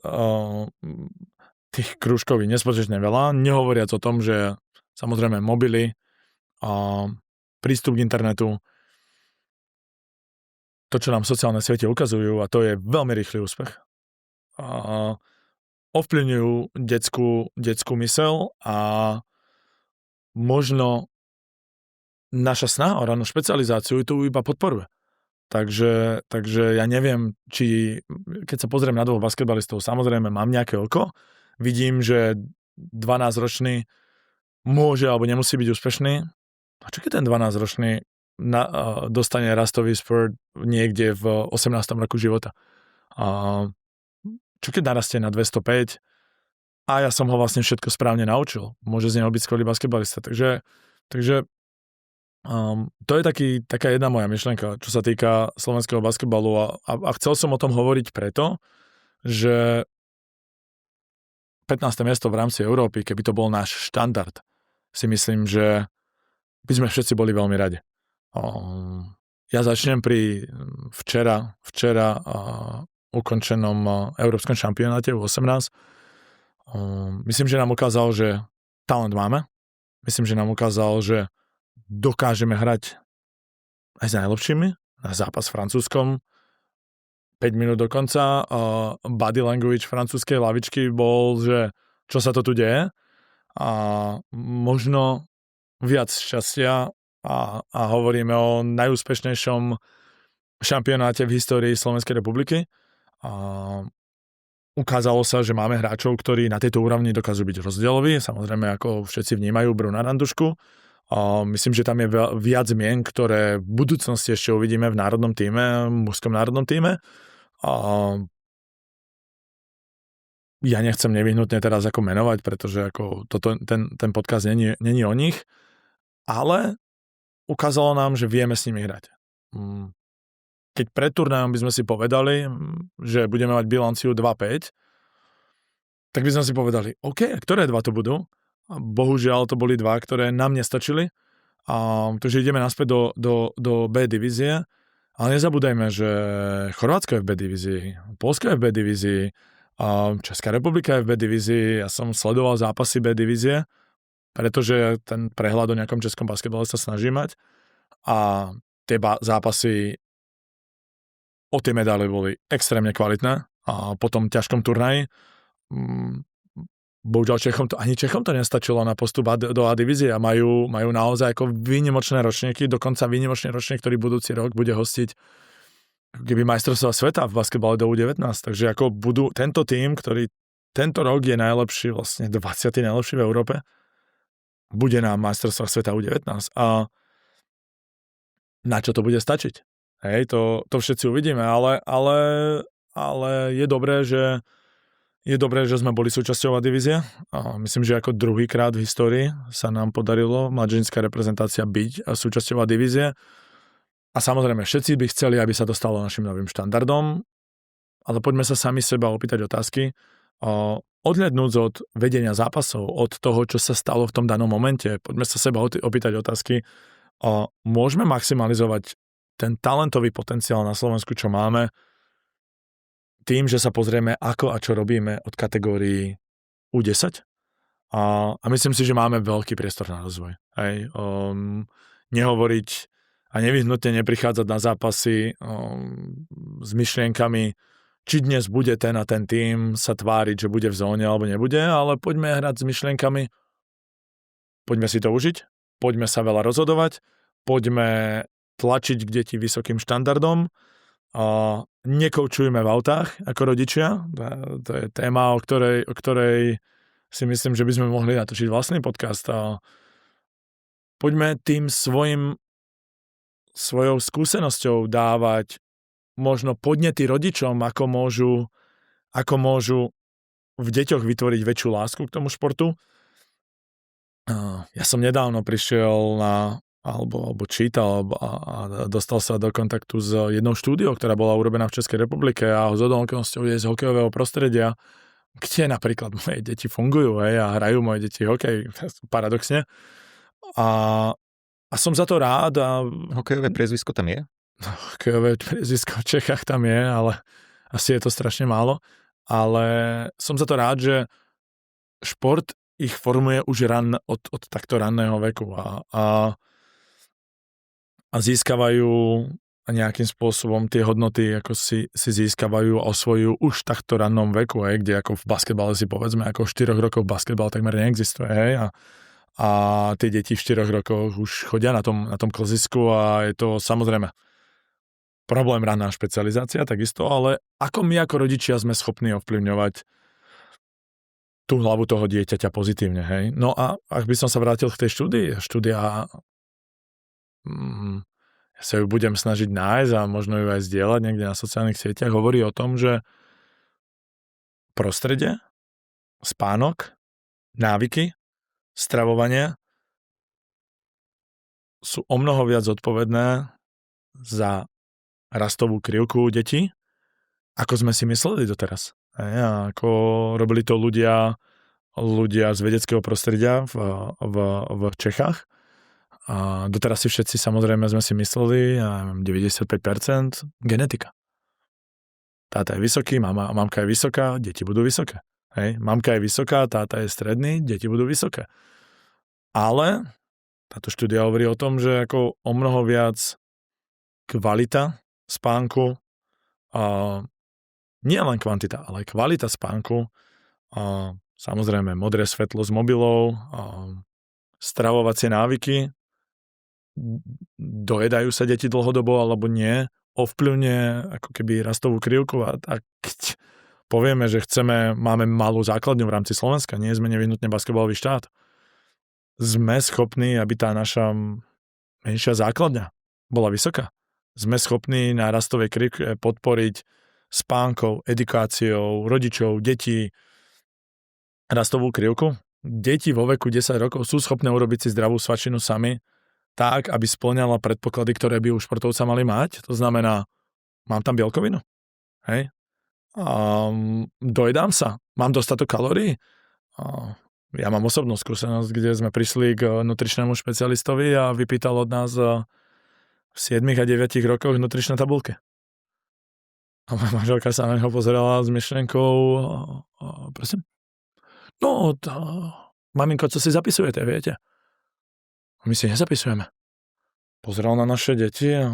Speaker 2: tých krúžkov je nespočetne veľa, nehovoriac o tom, že samozrejme mobily, prístup k internetu, to, čo nám sociálne siete ukazujú, a to je veľmi rýchly úspech. Ovplyvňujú detskú myseľ a možno naša snaha o rannú špecializáciu tu iba podporuje. Takže ja neviem, či keď sa pozriem na dvoch basketbalistov, samozrejme mám nejaké oko, vidím, že 12-ročný môže alebo nemusí byť úspešný. A čo keď ten 12-ročný dostane rastový spurt niekde v 18. roku života? Čo keď narastie na 205 a ja som ho vlastne všetko správne naučil? Môže z neho byť skvelý basketbalista. Takže to je taká jedna moja myšlienka, čo sa týka slovenského basketbalu a chcel som o tom hovoriť preto, že 15. miesto v rámci Európy, keby to bol náš štandard, si myslím, že by sme všetci boli veľmi radi. Ja začnem pri včera ukončenom európskom šampionáte U18. Myslím, že nám ukázal, že talent máme. Myslím, že nám ukázal, že dokážeme hrať aj s najlepšími. Na zápas s Francúzskom 5 minút do konca. Body language francúzskej lavičky bol, že čo sa to tu deje. A možno viac šťastia a hovoríme o najúspešnejšom šampionáte v histórii Slovenskej republiky. Ukázalo sa, že máme hráčov, ktorí na tejto úrovni dokážu byť rozdieloví. Samozrejme, ako všetci vnímajú Bruna Randušku. Myslím, že tam je viac mien, ktoré v budúcnosti ešte uvidíme v národnom tíme, mužskom národnom tíme. Ja nechcem nevyhnutne teraz ako menovať, pretože ako ten podcast není o nich, ale ukázalo nám, že vieme s nimi hrať. Keď pred turnajom by sme si povedali, že budeme mať bilanciu 2-5, tak by sme si povedali, OK, ktoré dva to budú? A bohužiaľ to boli dva, ktoré nám nestačili. Takže ideme naspäť do B divízie. Ale nezabúdajme, že Chorvátsko je v B divízii, Poľsko je v B divízii, Česká republika je v B divízii. Ja som sledoval zápasy B divízie, pretože ten prehľad o nejakom českom basketbale sa snaží mať. A tie zápasy o tie medály boli extrémne kvalitné. A po tom ťažkom turnaji bohužiaľ ani Čechom to nestačilo na postup do A divízie a majú naozaj ako výnimočné ročníky, dokonca výnimočný ročník, ktorý budúci rok bude hostiť keby majstrovstvá sveta v basketbale do U19. Takže ako budú tento tím, ktorý tento rok je najlepší, vlastne 20. najlepší v Európe. Bude na majstrovstvách sveta U19 a na čo to bude stačiť? Hej, to všetci uvidíme, ale je dobré, že sme boli súčasťou A divízie. A myslím, že ako druhýkrát v histórii sa nám podarilo mladženská reprezentácia byť súčasťou A divízie. A samozrejme, všetci by chceli, aby sa to stalo našim novým štandardom, ale poďme sa sami seba opýtať otázky. Odhľadnúť od vedenia zápasov, od toho, čo sa stalo v tom danom momente, poďme sa seba opýtať otázky. Môžeme maximalizovať ten talentový potenciál na Slovensku, čo máme, tým, že sa pozrieme, ako a čo robíme od kategórií U10. A myslím si, že máme veľký priestor na rozvoj. Hej. Nehovoriť a nevyhnutne neprichádzať na zápasy s myšlienkami, či dnes bude ten a ten tým sa tváriť, že bude v zóne alebo nebude, ale poďme hrať s myšlienkami, poďme si to užiť, poďme sa veľa rozhodovať, poďme tlačiť k deti vysokým štandardom, nekoučujme v autách ako rodičia, to je téma, o ktorej si myslím, že by sme mohli natočiť vlastný podcast. Poďme tým svojou skúsenosťou dávať možno podnety rodičom, ako môžu v deťoch vytvoriť väčšiu lásku k tomu športu. Ja som nedávno prišiel alebo čítal a dostal sa do kontaktu s jednou štúdiou, ktorá bola urobená v Českej republike a zhodou okolností je z hokejového prostredia, kde napríklad moje deti fungujú a hrajú moje deti hokej, paradoxne. A som za to rád.
Speaker 1: Hokejové priezvisko tam je?
Speaker 2: Hokejové priezvisko v Čechách tam je, ale asi je to strašne málo. Ale som za to rád, že šport ich formuje už od takto ranného veku a získavajú nejakým spôsobom tie hodnoty, ako si získavajú a osvojujú už v takto rannom veku, kde ako v basketbale si povedzme, ako v 4 rokov basketbal takmer neexistuje, a tie deti v 4 rokoch už chodia na tom klzisku a je to samozrejme problém ranná špecializácia, takisto, ale ako my ako rodičia sme schopní ovplyvňovať tú hlavu toho dieťaťa pozitívne, hej. No a ak by som sa vrátil k tej štúdia ja sa ju budem snažiť nájsť a možno ju aj zdieľať niekde na sociálnych sieťach, hovorí o tom, že prostredie, spánok, návyky, stravovanie sú omnoho viac zodpovedné za rastovú krivku detí, ako sme si mysleli doteraz. A ako robili to ľudia z vedeckého prostredia v Čechách. A doteraz si všetci samozrejme sme si mysleli, 95% genetika. Táta je vysoký, mamka je vysoká, deti budú vysoké. Hej. Mamka je vysoká, táta je stredný, deti budú vysoké. Ale táto štúdia hovorí o tom, že ako omnoho viac kvalita spánku, nie len kvantita, ale aj kvalita spánku, samozrejme modré svetlo z mobilov, stravovacie návyky, dojedajú sa deti dlhodobo alebo nie, ovplyvne ako keby rastovú krivku a keď povieme, že máme malú základňu v rámci Slovenska, nie sme nevyhnutne basketbalový štát, sme schopní, aby tá naša menšia základňa bola vysoká. Sme schopní na rastovej krivke podporiť spánkou, edukáciou, rodičov, detí, rastovú krivku. Deti vo veku 10 rokov sú schopné urobiť si zdravú svačinu sami, tak, aby spĺňala predpoklady, ktoré by u športovca mali mať. To znamená, mám tam bielkovinu, hej? Dojedám sa, mám dostatok kalórií. Ja mám osobnú skúsenosť, kde sme prišli k nutričnému špecialistovi a vypýtal od nás v 7 a 9 rokoch nutričné tabuľke. A moja manželka sa na neho pozerala s myšlienkou, prosím? No, maminko, co si zapisujete, viete? A my si nezapisujeme. Pozeral na naše deti a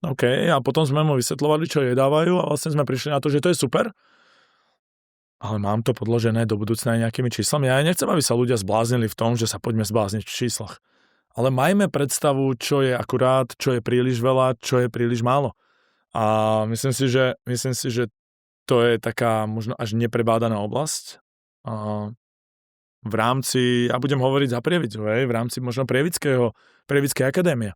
Speaker 2: OK, a potom sme mu vysvetľovali, čo jedávajú a vlastne sme prišli na to, že to je super, ale mám to podložené do budúcna aj nejakými číslami. Ja nechcem, aby sa ľudia zbláznili v tom, že sa poďme zblázniť v číslach. Ale majme predstavu, čo je akurát, čo je príliš veľa, čo je príliš málo. A myslím si, že to je taká možno až neprebádaná oblasť. V rámci, ja budem hovoriť za Prievidzu, v rámci možno Prievidskej akadémie.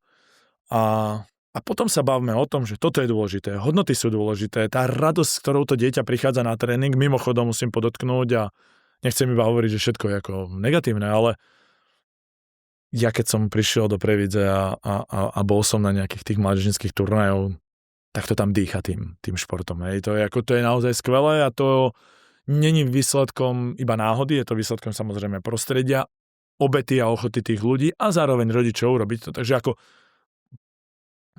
Speaker 2: A potom sa bavme o tom, že toto je dôležité, hodnoty sú dôležité, tá radosť, s ktorou to dieťa prichádza na tréning, mimochodom musím podotknúť a nechcem iba hovoriť, že všetko je ako negatívne, ale ja keď som prišiel do Prievidze a bol som na nejakých tých mládežnických turnajov, tak to tam dýcha tým športom. To je naozaj skvelé a to není výsledkom iba náhody, je to výsledkom samozrejme prostredia, obety a ochoty tých ľudí a zároveň rodičov robiť to. Takže ako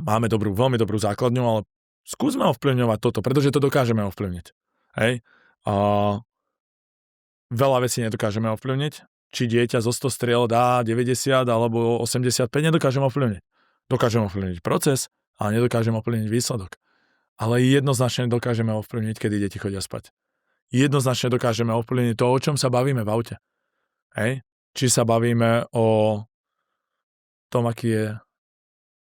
Speaker 2: máme veľmi dobrú základňu, ale skúsme ovplyvňovať toto, pretože to dokážeme ovplyvniť. Veľa vecí nedokážeme ovplyvniť. Či dieťa zo 100 striel dá 90 alebo 85, nedokážeme ovplyvniť. Dokážeme ovplyvniť proces, ale nedokážeme ovplyvniť výsledok. Ale jednoznačne dokážeme ovplyvniť, kedy deti chodia spať. Jednoznačne dokážeme ovplyvniť to, o čom sa bavíme v aute. Či sa bavíme o tom, aký je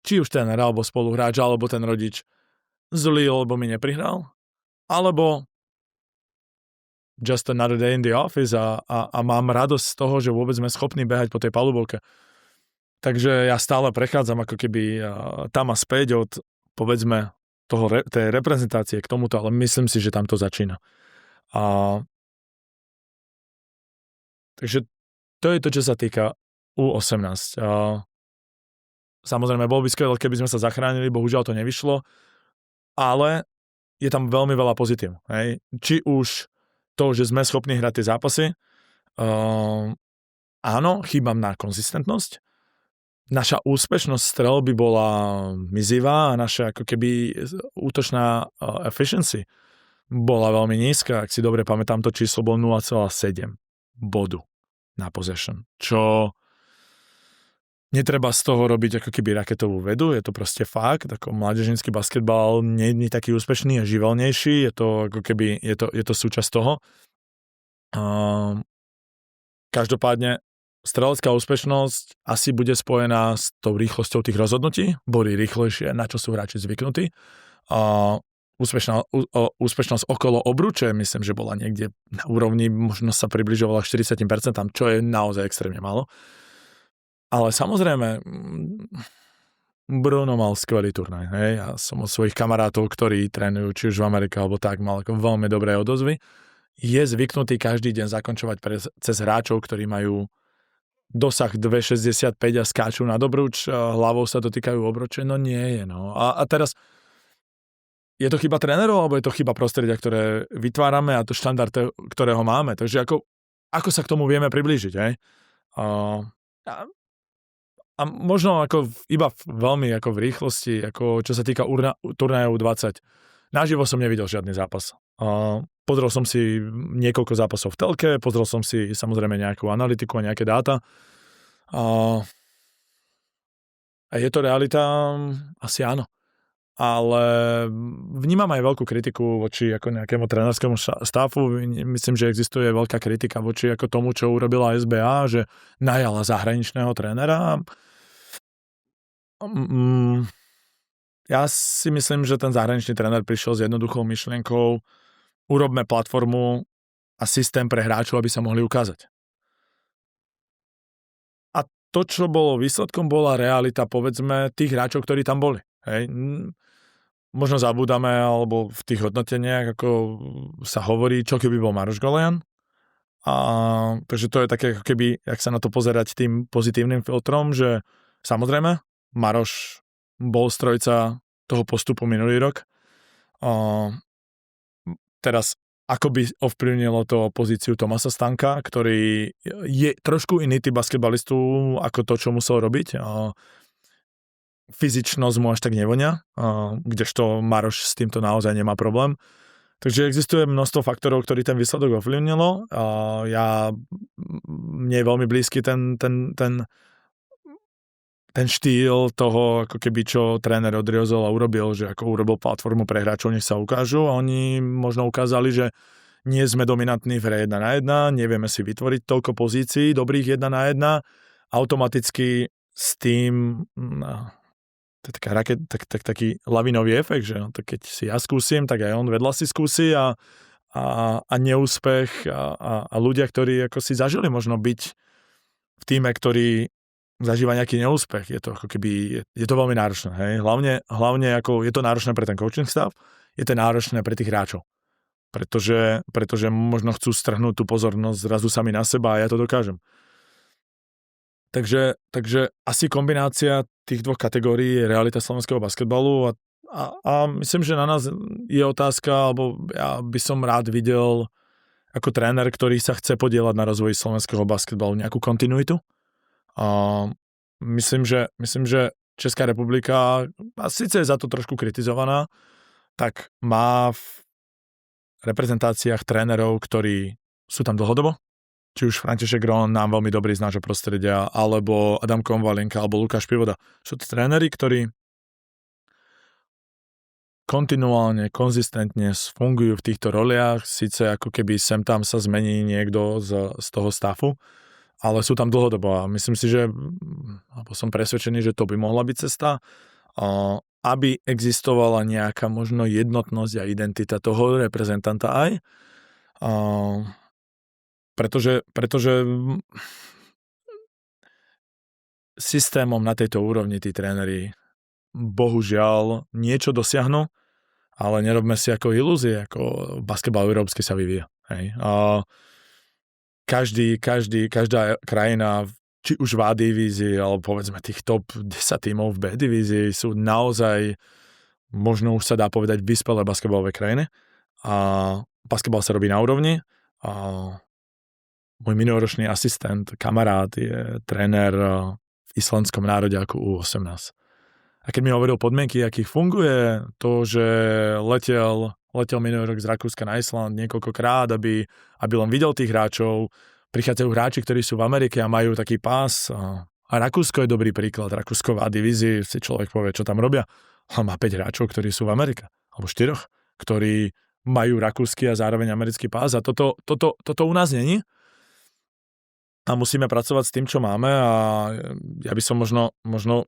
Speaker 2: či už ten alebo spoluhráč, alebo ten rodič zlý, lebo mi neprihral, alebo just another day in the office a mám radosť z toho, že vôbec sme schopní behať po tej palubovke. Takže ja stále prechádzam ako keby tam a späť od, povedzme, tej reprezentácie k tomuto, ale myslím si, že tam to začína. Takže to je to, čo sa týka U18. Samozrejme, bol by skvelé, keby sme sa zachránili, bohužiaľ to nevyšlo, ale je tam veľmi veľa pozitív. Či už to, že sme schopní hrať tie zápasy, áno, chýbam na konzistentnosť. Naša úspešnosť strelby bola mizivá a naša ako keby útočná efficiency bola veľmi nízka. Ak si dobre pamätám, to číslo bolo 0,7 bodu na possession, čo netreba z toho robiť ako keby raketovú vedu, je to proste fakt, ako mládežnícky basketbal nie je taký úspešný a živelnejší, je to ako keby, je to súčasť toho. Každopádne strelecká úspešnosť asi bude spojená s tou rýchlosťou tých rozhodnutí, boli rýchlejšie, na čo sú hráči zvyknutí. Úspešnosť okolo obruče, myslím, že bola niekde na úrovni, možno sa približovala 40%, čo je naozaj extrémne málo. Ale samozrejme, Bruno mal skvelý turnaj. Ja som od svojich kamarátov, ktorí trénujú či už v Amerike alebo tak, mal ako veľmi dobré odozvy. Je zvyknutý každý deň zakončovať cez hráčov, ktorí majú dosah 2,65 a skáču nad obruč, hlavou sa dotýkajú obruče, no nie je. No. A teraz je to chyba trénerov, alebo je to chyba prostredia, ktoré vytvárame a to štandard, ktorého máme. Takže ako sa k tomu vieme priblížiť? A možno ako iba veľmi ako v rýchlosti, ako čo sa týka turnajov 20. Naživo som nevidel žiadny zápas. Pozrel som si niekoľko zápasov v telke, pozrel som si samozrejme nejakú analytiku a nejaké dáta. A je to realita? Asi áno. Ale vnímam aj veľkú kritiku voči ako nejakému trénerskému štáfu. Myslím, že existuje veľká kritika voči ako tomu, čo urobila SBA, že najala zahraničného trénera. Ja si myslím, že ten zahraničný tréner prišiel s jednoduchou myšlienkou: urobme platformu a systém pre hráčov, aby sa mohli ukázať. A to, čo bolo výsledkom, bola realita, povedzme, tých hráčov, ktorí tam boli. Možno zabúdame, alebo v tých hodnoteniach, ako sa hovorí, čo keby bol Maroš Golian. Takže to je také, ako keby, jak sa na to pozerať tým pozitívnym filtrom, že samozrejme, Maroš bol strojca toho postupu minulý rok. Teraz, ako by ovplyvnilo to pozíciu Tomasa Stanka, ktorý je trošku iný typ basketbalistu, ako to, čo musel robiť. Fyzičnosť mu až tak nevonia, kdežto Maroš s týmto naozaj nemá problém. Takže existuje množstvo faktorov, ktorí ten výsledok ovplyvnilo. Mne je veľmi blízky ten štýl toho, ako keby čo tréner odriozol a urobil, že ako urobil platformu pre hráčov, nech sa ukážu, a oni možno ukázali, že nie sme dominantní v hre 1 na 1, nevieme si vytvoriť toľko pozícií dobrých 1 na 1, automaticky s tým to je taká taký lavinový efekt, že tak keď si ja skúsim, tak aj on vedľa si skúsi a neúspech a ľudia, ktorí ako si zažili možno byť v tíme, ktorý zažíva nejaký neúspech, je to ako keby, je to veľmi náročné, hej? Hlavne ako je to náročné pre ten coaching staff, je to náročné pre tých hráčov. Pretože možno chcú strhnúť tú pozornosť zrazu sami na seba a ja to dokážem. Takže asi kombinácia tých dvoch kategórií je realita slovenského basketbalu a myslím, že na nás je otázka, alebo ja by som rád videl ako tréner, ktorý sa chce podieľať na rozvoji slovenského basketbalu nejakú kontinuitu. A myslím, že Česká republika, a síce je za to trošku kritizovaná, tak má v reprezentáciách trénerov, ktorí sú tam dlhodobo. Či už František Grón, nám veľmi dobrý z nášho prostredia, alebo Adam Konvalinka, alebo Lukáš Pivoda. Sú to tréneri, ktorí kontinuálne, konzistentne fungujú v týchto roliach, síce ako keby sem tam sa zmení niekto z toho stafu, ale sú tam dlhodobo a myslím si, že alebo som presvedčený, že to by mohla byť cesta, aby existovala nejaká možno jednotnosť a identita toho reprezentanta aj. Pretože systémom na tejto úrovni tí tréneri bohužiaľ niečo dosiahnu, ale nerobme si ako ilúzie, ako basketbal európsky sa vyvíja. Hej. Každá krajina, či už v A divízii, alebo povedzme tých top 10 tímov v B divízii sú naozaj, možno už sa dá povedať, vyspelé basketbalové krajiny. A basketbal sa robí na úrovni. Môj minuloročný asistent, kamarát, je tréner v islandskom národe ako U18. A keď mi hovoril podmienky, akých funguje, to, že letel minulý rok z Rakúska na Island niekoľkokrát, aby len videl tých hráčov, prichádzajú hráči, ktorí sú v Amerike a majú taký pás. A Rakúsko je dobrý príklad. Rakúsko v A divízii, si človek povie, čo tam robia. A má 5 hráčov, ktorí sú v Amerike. Alebo 4, ktorí majú rakúsky a zároveň americký pás. A toto u nás není. A musíme pracovať s tým, čo máme a ja by som možno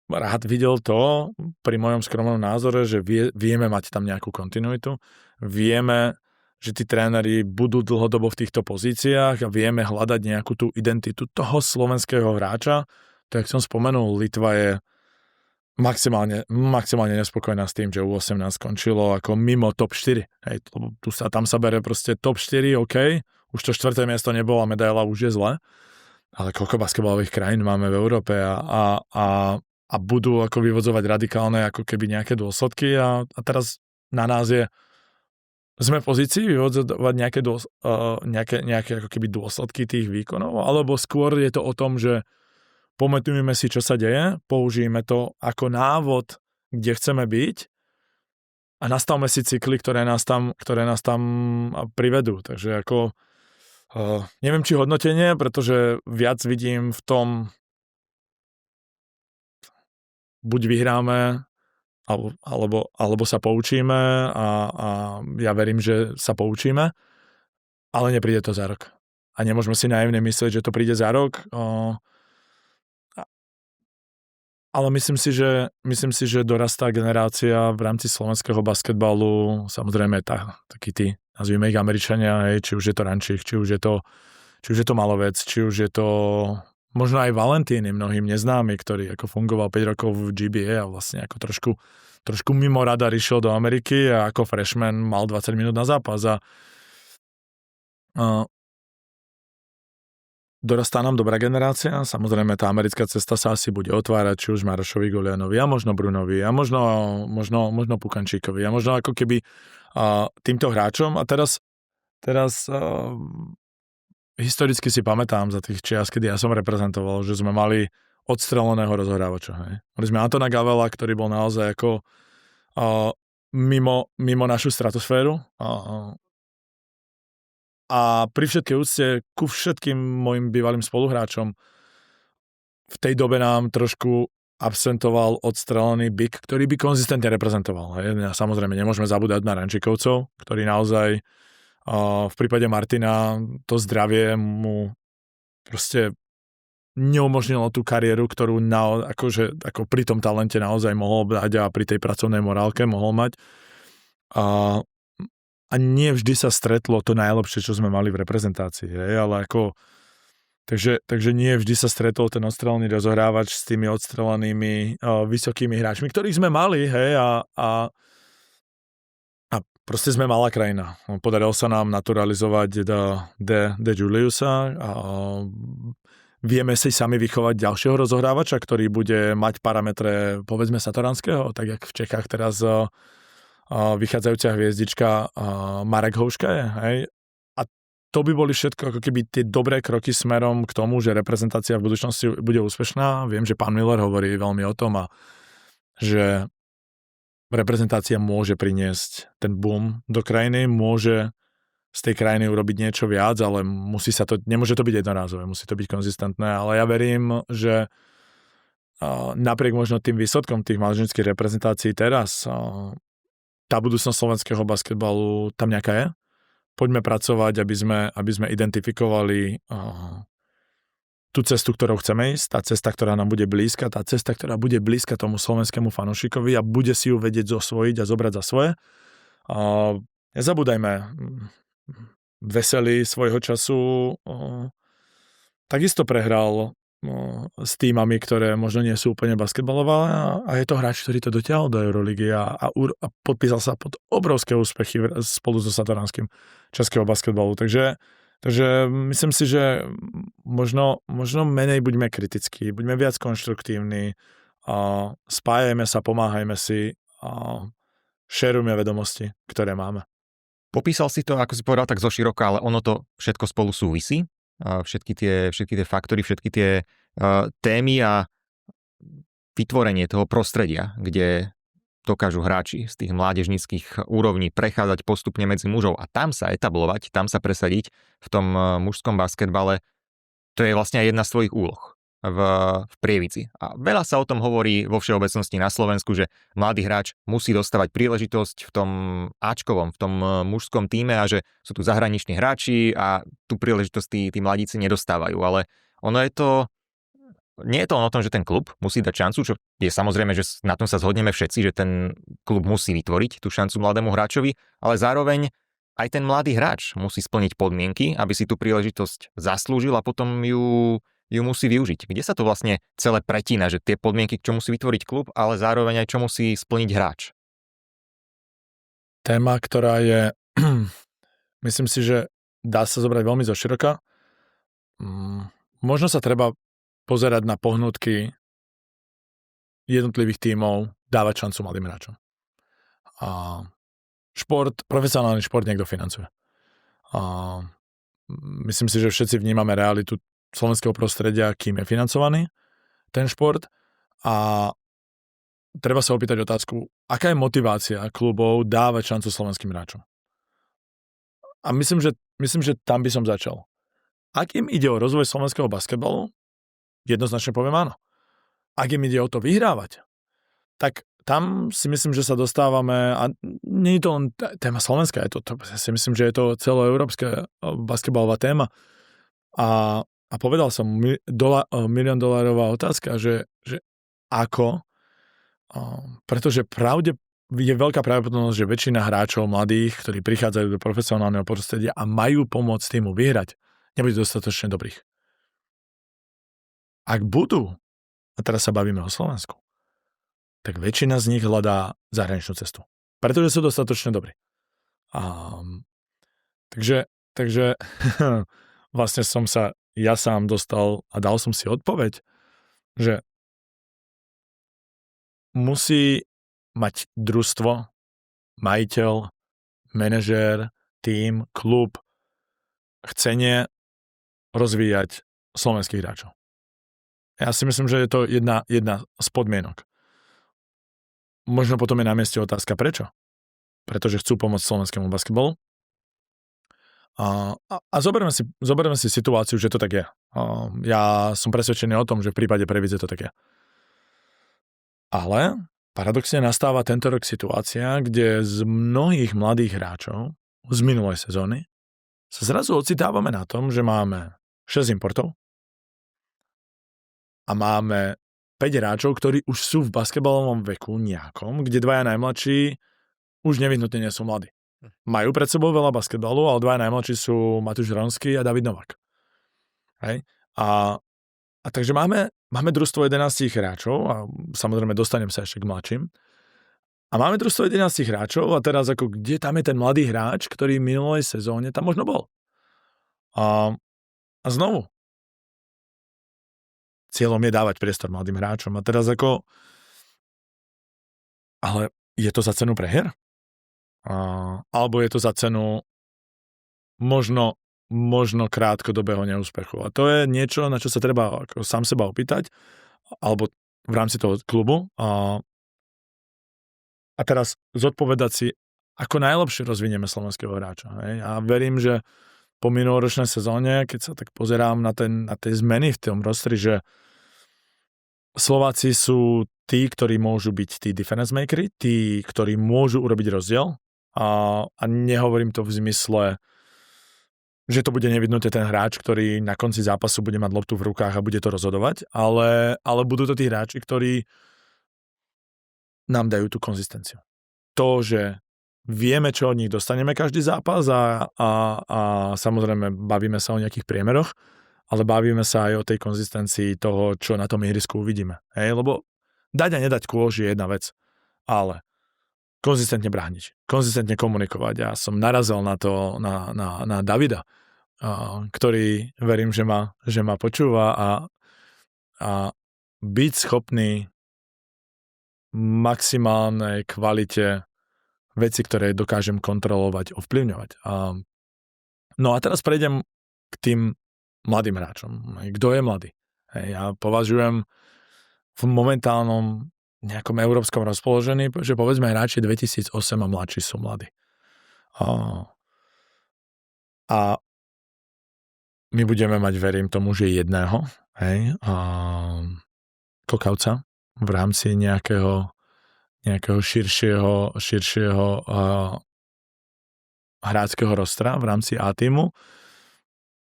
Speaker 2: rád videl to pri mojom skromnom názore, že vieme mať tam nejakú kontinuitu, vieme, že tí tréneri budú dlhodobo v týchto pozíciách a vieme hľadať nejakú tú identitu toho slovenského hráča. To, jak som spomenul, Litva je maximálne nespokojná s tým, že U18 skončilo ako mimo top 4. Hej, tam sa bere proste top 4, OK, už to 4. miesto nebolo a medaila už je zle, ale koľko basketbalových krajín máme v Európe a budú ako vyvodzovať radikálne ako keby nejaké dôsledky a teraz na nás sme v pozícii vyvodzovať nejaké ako keby dôsledky tých výkonov, alebo skôr je to o tom, že pamätujeme si, čo sa deje, použijeme to ako návod, kde chceme byť a nastavme si cykly, ktoré nás tam privedú. Takže ako neviem, či hodnotenie, pretože viac vidím v tom, buď vyhráme, alebo sa poučíme a ja verím, že sa poučíme, ale nepríde to za rok. A nemôžeme si naivne myslieť, že to príde za rok. Ale myslím si, že dorastá generácia v rámci slovenského basketbalu, samozrejme takí tí, nazvime ich Američania, či už je to Rančík, či už je to Malovec, či už je to možno aj Valentíny, mnohým neznámy, ktorý ako fungoval 5 rokov v GBA a vlastne ako trošku mimo radar išiel do Ameriky a ako freshman mal 20 minút na zápas a dorastá nám dobrá generácia, samozrejme tá americká cesta sa asi bude otvárať, či už Marošovi Golianovi a možno Brunovi a možno Pukančíkovi a možno ako keby týmto hráčom a teraz historicky si pamätám za tých čias, kedy ja som reprezentoval, že sme mali odstreleného rozohrávača. Hej. Mali sme Antona Gavela, ktorý bol naozaj ako mimo našu stratosféru a pri všetkej úcte ku všetkým mojim bývalým spoluhráčom v tej dobe nám trošku absentoval odstrelený big, ktorý by konzistentne reprezentoval. Hej. A samozrejme nemôžeme zabúdať na Rančikovcov, ktorí naozaj v prípade Martina to zdravie mu proste neumožnilo tú kariéru, ktorú ako pri tom talente naozaj mohol dať a pri tej pracovnej morálke mohol mať. A nie vždy sa stretlo to najlepšie, čo sme mali v reprezentácii, ale ako takže nie vždy sa stretol ten odstrelený rozohrávač s tými odstrelenými vysokými hráčmi, ktorých sme mali, a proste sme malá krajina. Podarilo sa nám naturalizovať De Juliusa a vieme si sami vychovať ďalšieho rozohrávača, ktorý bude mať parametre, povedzme, Satoranského, tak jak v Čechách teraz vychádzajúca hviezdička Marek Houška je, hej. A to by boli všetko ako keby tie dobré kroky smerom k tomu, že reprezentácia v budúcnosti bude úspešná. Viem, že pán Miller hovorí veľmi o tom, a že reprezentácia môže priniesť ten boom do krajiny, môže z tej krajiny urobiť niečo viac, ale nemôže to byť jednorázové, musí to byť konzistentné, ale ja verím, že napriek možno tým výsledkom tých mládežníckych reprezentácií teraz, tá budúcnosť slovenského basketbalu tam nejaká je. Poďme pracovať, aby sme identifikovali tú cestu, ktorou chceme ísť, tá cesta, ktorá nám bude blízka, tá cesta, ktorá bude blízka tomu slovenskému fanúšikovi a bude si ju vedieť zosvojiť a zobrať za svoje. Nezabúdajme, Veselý svojho času takisto prehral s týmami, ktoré možno nie sú úplne basketbalové, a je to hráč, ktorý to dotiahol do Euroligy a podpísal sa pod obrovské úspechy spolu so Satoranským českého basketbalu. Takže myslím si, že možno menej buďme kritickí, buďme viac konštruktívni, spájajme sa, pomáhajme si a šerujme vedomosti, ktoré máme.
Speaker 1: Popísal si to, ako si povedal, tak zoširoka, ale ono to všetko spolu súvisí. Všetky tie faktory, všetky tie témy a vytvorenie toho prostredia, kde dokážu hráči z tých mládežníckych úrovní prechádzať postupne medzi mužov a tam sa etablovať, tam sa presadiť v tom mužskom basketbale, to je vlastne aj jedna z tvojich úloh v Prievidzi. A veľa sa o tom hovorí vo všeobecnosti na Slovensku, že mladý hráč musí dostávať príležitosť v tom Ačkovom, v tom mužskom tíme, a že sú tu zahraniční hráči a tú príležitosť tí mladíci nedostávajú. Ale ono je to, nie je to o tom, že ten klub musí dať šancu, čo je samozrejme, že na tom sa zhodneme všetci, že ten klub musí vytvoriť tú šancu mladému hráčovi, ale zároveň aj ten mladý hráč musí splniť podmienky, aby si tú príležitosť zaslúžil a potom ju musí využiť. Kde sa to vlastne celé pretína, že tie podmienky, čo musí vytvoriť klub, ale zároveň aj čo musí splniť hráč?
Speaker 2: Téma, ktorá je, myslím si, že dá sa zobrať veľmi zoširoka. Možno sa treba pozerať na pohnutky jednotlivých tímov, dávať šancu mladým hráčom. A profesionálny šport niekto financuje. A myslím si, že všetci vnímame realitu slovenského prostredia, kým je financovaný ten šport, a treba sa opýtať otázku, aká je motivácia klubov dávať šancu slovenským hráčom. A myslím, že tam by som začal. Ak im ide o rozvoj slovenského basketbalu, jednoznačne poviem áno. Ak im ide o to vyhrávať, tak tam si myslím, že sa dostávame, a nie je to len téma slovenská, si myslím, že je to celoeurópska basketbalová téma. A povedal som, $1 milión otázka, že ako, pretože je veľká pravdepodobnosť, že väčšina hráčov mladých, ktorí prichádzajú do profesionálneho prostredia a majú pomôcť týmu vyhrať, nebude dostatočne dobrých. Ak budú, a teraz sa bavíme o Slovensku, tak väčšina z nich hľadá zahraničnú cestu. Pretože sú dostatočne dobrí. Takže vlastne som sa ja sám dostal a dal som si odpoveď, že musí mať družstvo, majiteľ, manažér, tím, klub chcenie rozvíjať slovenských hráčov. Ja si myslím, že je to jedna z podmienok. Možno potom je na mieste otázka, prečo? Pretože chcú pomôcť slovenskému basketbalu. A zoberme si situáciu, že to tak je. Ja som presvedčený o tom, že v prípade Prievidze to tak je. Ale paradoxne nastáva tento rok situácia, kde z mnohých mladých hráčov z minulej sezóny sa zrazu ocitávame na tom, že máme 6 importov, a máme 5 hráčov, ktorí už sú v basketbalovom veku nejakom, kde dvaja najmladší už nevyhnutne nie sú mladí. Majú pred sebou veľa basketbalu, ale dvaja najmladší sú Matúš Hronský a David Novák. Hej? A takže máme družstvo 11 hráčov a samozrejme dostanem sa ešte k mladším. A máme družstvo 11 hráčov a teraz ako kde tam je ten mladý hráč, ktorý v minulej sezóne tam možno bol. A znovu, cieľom je dávať priestor mladým hráčom. A teraz ako... Ale je to za cenu prehier? Alebo je to za cenu možno krátkodobého neúspechu. A to je niečo, na čo sa treba ako sám seba opýtať, alebo v rámci toho klubu. A teraz zodpovedať si, ako najlepšie rozvinieme slovenského hráča. Hej? A verím, že po minuloročnej sezóne, keď sa tak pozerám na tie zmeny v tom rostri, že Slováci sú tí, ktorí môžu byť tí difference makery, tí, ktorí môžu urobiť rozdiel. A nehovorím to v zmysle, že to bude nevidnuté ten hráč, ktorý na konci zápasu bude mať loptu v rukách a bude to rozhodovať, ale budú to tí hráči, ktorí nám dajú tú konzistenciu. To, že vieme, čo od nich dostaneme každý zápas a samozrejme bavíme sa o nejakých priemeroch, ale bavíme sa aj o tej konzistencii toho, čo na tom ihrisku uvidíme. Hej? Lebo dať a nedať kôž je jedna vec, ale konzistentne brániť, konzistentne komunikovať. Ja som narazil na to, na Davida, ktorý verím, že ma počúva a byť schopný maximálnej kvalite veci, ktoré dokážem kontrolovať, ovplyvňovať. No a teraz prejdem k tým mladým hráčom. Kto je mladý? Ja považujem v momentálnom nejakom európskom rozpoložení, že povedzme hráči 2008 a mladší sú mladí. A my budeme mať, verím tomu, že jedného, Kokavca, v rámci nejakého širšieho hráčskeho rostra v rámci A-tímu.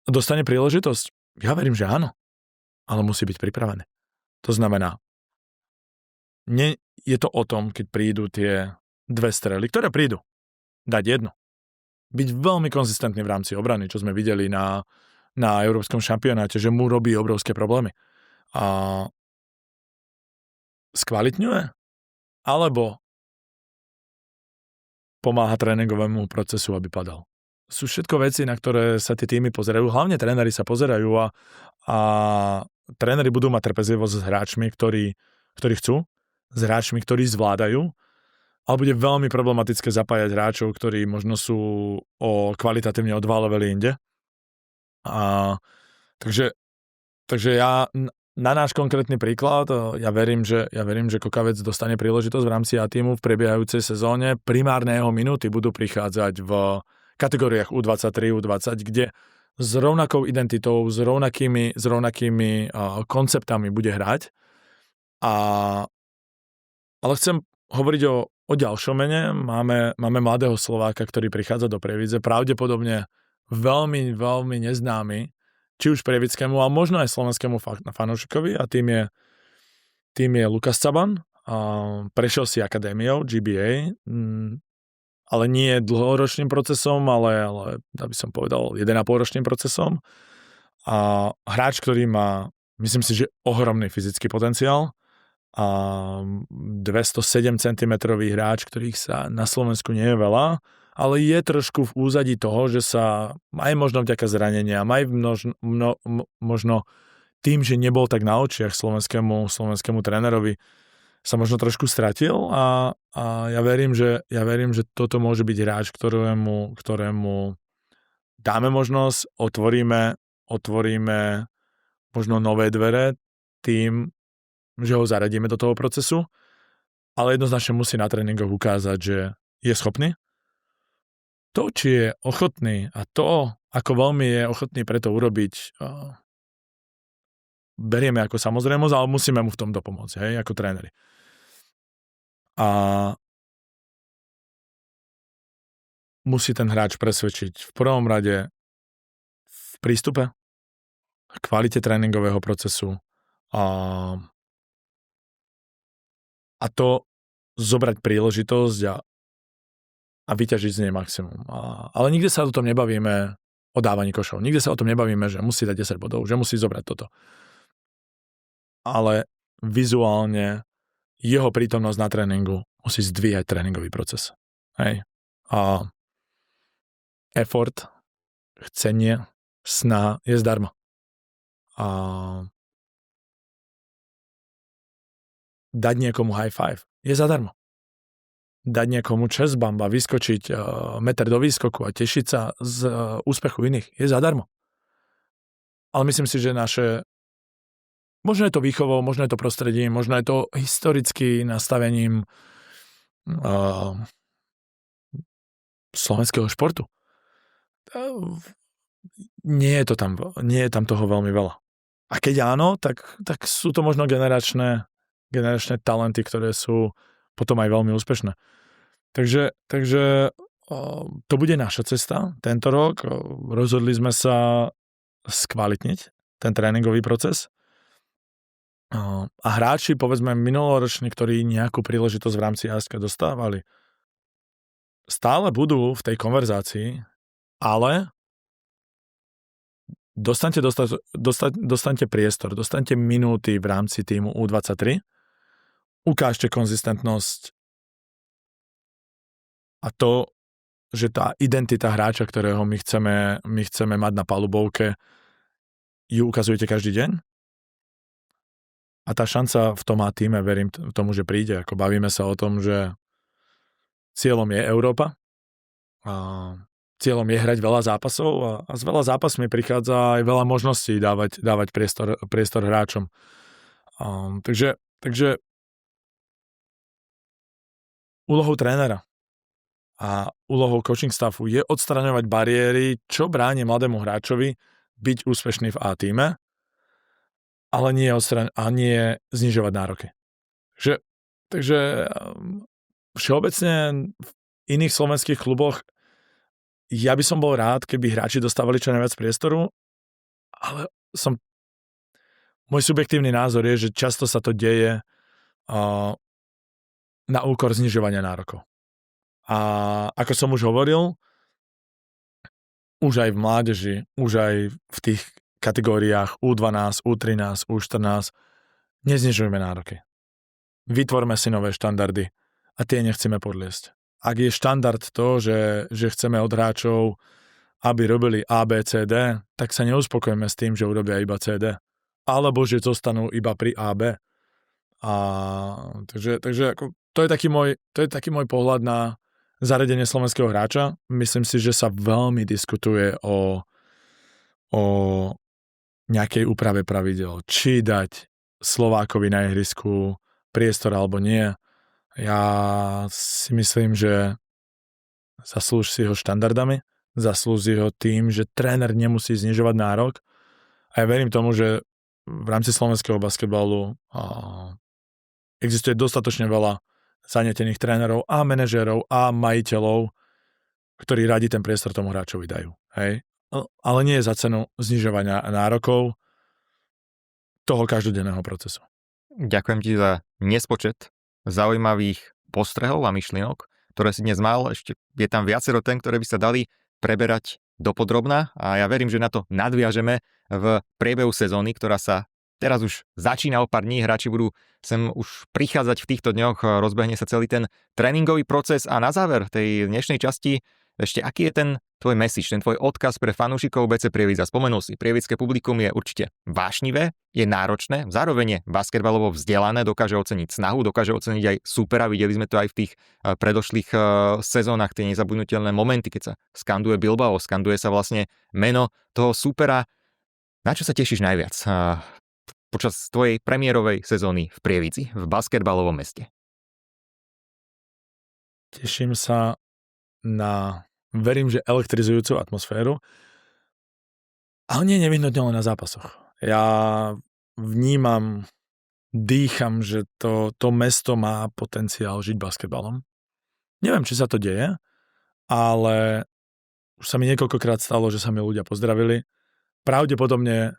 Speaker 2: Dostane príležitosť? Ja verím, že áno, ale musí byť pripravený. To znamená, je to o tom, keď prídu tie dve strely, ktoré prídu, dať jedno. Byť veľmi konzistentný v rámci obrany, čo sme videli na európskom šampionáte, že mu robí obrovské problémy. A skvalitňuje? Alebo pomáha tréningovému procesu, aby padal? Sú všetko veci, na ktoré sa tie týmy pozerajú. Hlavne tréneri sa pozerajú a tréneri budú mať trpezlivosť s hráčmi, ktorí chcú, s hráčmi, ktorí zvládajú, ale bude veľmi problematické zapájať hráčov, ktorí možno sú kvalitatívne o 2 levely inde. Takže ja na náš konkrétny príklad, ja verím, že Kokavec dostane príležitosť v rámci A-tímu v prebiehajúcej sezóne. Primárne jeho minúty budú prichádzať v kategóriách U23, U20, kde s rovnakou identitou, s rovnakými konceptami bude hrať. Ale chcem hovoriť o ďalšom mene. Máme mladého Slováka, ktorý prichádza do Prievidze, pravdepodobne veľmi, veľmi neznámy, či už Prievickému, ale možno aj slovenskému fanúšikovi, a tým je Lukas Caban. Prešiel si akadémiou GBA, ale nie dlhoročným procesom, ale aby som povedal 1,5 ročným procesom. A hráč, ktorý má, myslím si, že ohromný fyzický potenciál, a 207 cm hráč, ktorých sa na Slovensku nie je veľa, ale je trošku v úzadí toho, že sa aj možno vďaka zranenia, aj možno tým, že nebol tak na očiach slovenskému trénerovi, sa možno trošku stratil a ja verím, že toto môže byť hráč, ktorému dáme možnosť, otvoríme možno nové dvere tým, že ho zaradíme do toho procesu, ale jednoznačne musí na tréningoch ukázať, že je schopný. To, či je ochotný a to, ako veľmi je ochotný preto urobiť, berieme ako samozrejmosť, ale musíme mu v tom dopomôcť, hej, ako tréneri. A musí ten hráč presvedčiť v prvom rade v prístupe, v kvalite tréningového procesu A, a to zobrať príležitosť a vyťažiť z nej maximum. Ale nikde sa o tom nebavíme o dávaní košov. Nikde sa o tom nebavíme, že musí dať 10 bodov, že musí zobrať toto. Ale vizuálne jeho prítomnosť na tréningu musí zdvíjať tréningový proces. Hej. A effort, chcenie, snaha je zdarma. A dať niekomu high five je zadarmo. Dať niekomu chest bump a vyskočiť meter do výskoku a tešiť sa z úspechu iných je zadarmo. Ale myslím si, že možno je to výchovou, možno je to prostredím, možno je to historicky nastavením slovenského športu. Nie je tam toho veľmi veľa. A keď áno, tak sú to možno generačné talenty, ktoré sú potom aj veľmi úspešné. Takže to bude naša cesta tento rok. Rozhodli sme sa skvalitniť ten tréningový proces. A hráči, povedzme minuloroční, ktorí nejakú príležitosť v rámci ASK dostávali, stále budú v tej konverzácii, ale dostaňte priestor, dostaňte minúty v rámci týmu U23, ukážte konzistentnosť a to, že tá identita hráča, ktorého my chceme mať na palubovke, ju ukazujete každý deň. A tá šanca v tom týme, verím tomu, že príde. Ako bavíme sa o tom, že cieľom je Európa. A cieľom je hrať veľa zápasov a s veľa zápasmi prichádza aj veľa možností dávať priestor hráčom. Takže úlohou trénera a úlohou coaching staffu je odstraňovať bariéry, čo bráni mladému hráčovi byť úspešný v A tíme, ale nie znižovať nároky. Takže všeobecne v iných slovenských kluboch ja by som bol rád, keby hráči dostávali čo najviac priestoru, ale môj subjektívny názor je, že často sa to deje na úkor znižovania nárokov. A ako som už hovoril, už aj v mládeži, už aj v tých kategóriách U12, U13, U14 neznižujeme nároky. Vytvorme si nové štandardy a tie nechceme podliesť. Ak je štandard to, že chceme od hráčov, aby robili A, B, C, D, tak sa neuspokojíme s tým, že urobia iba C, D. Alebo že zostanú iba pri A, B. Takže ako, to je taký môj pohľad na zaradenie slovenského hráča. Myslím si, že sa veľmi diskutuje o nejakej úprave pravidel. Či dať Slovákovi na ihrisku priestor alebo nie. Ja si myslím, že zaslúži si ho štandardami, zaslúži ho tým, že tréner nemusí znižovať nárok. A ja verím tomu, že v rámci slovenského basketbalu existuje dostatočne veľa zanietených trénerov a manažérov a majiteľov, ktorí radi ten priestor tomu hráčovi dajú. Hej? Ale nie je za cenu znižovania nárokov toho každodenného procesu.
Speaker 1: Ďakujem ti za nespočet zaujímavých postrehov a myšlienok, ktoré si dnes mal. Ešte je tam viacero tém, ktoré by sa dali preberať dopodrobna a ja verím, že na to nadviažeme v priebehu sezóny, ktorá sa teraz už začína o pár dní, hráči budú sem už prichádzať v týchto dňoch, rozbehne sa celý ten tréningový proces a na záver tej dnešnej časti ešte aký je ten tvoj message, ten tvoj odkaz pre fanúšikov BC Prievidza. Spomenul si, prievidské publikum je určite vášnivé, je náročné, zároveň je basketbalovo vzdelané, dokáže oceniť snahu, dokáže oceniť aj súpera, videli sme to aj v tých predošlých sezónach, tie nezabudnutelné momenty, keď sa skanduje Bilbao, skanduje sa vlastne meno toho súpera. Na čo sa tešíš najviac počas tvojej premiérovej sezóny v Prievidzi, v basketbalovom meste?
Speaker 2: Teším sa na, verím, že elektrizujúcu atmosféru, ale nie nevyhnutne len na zápasoch. Ja vnímam, dýcham, že to mesto má potenciál žiť basketbalom. Neviem, či sa to deje, ale už sa mi niekoľkokrát stalo, že sa mi ľudia pozdravili. Pravdepodobne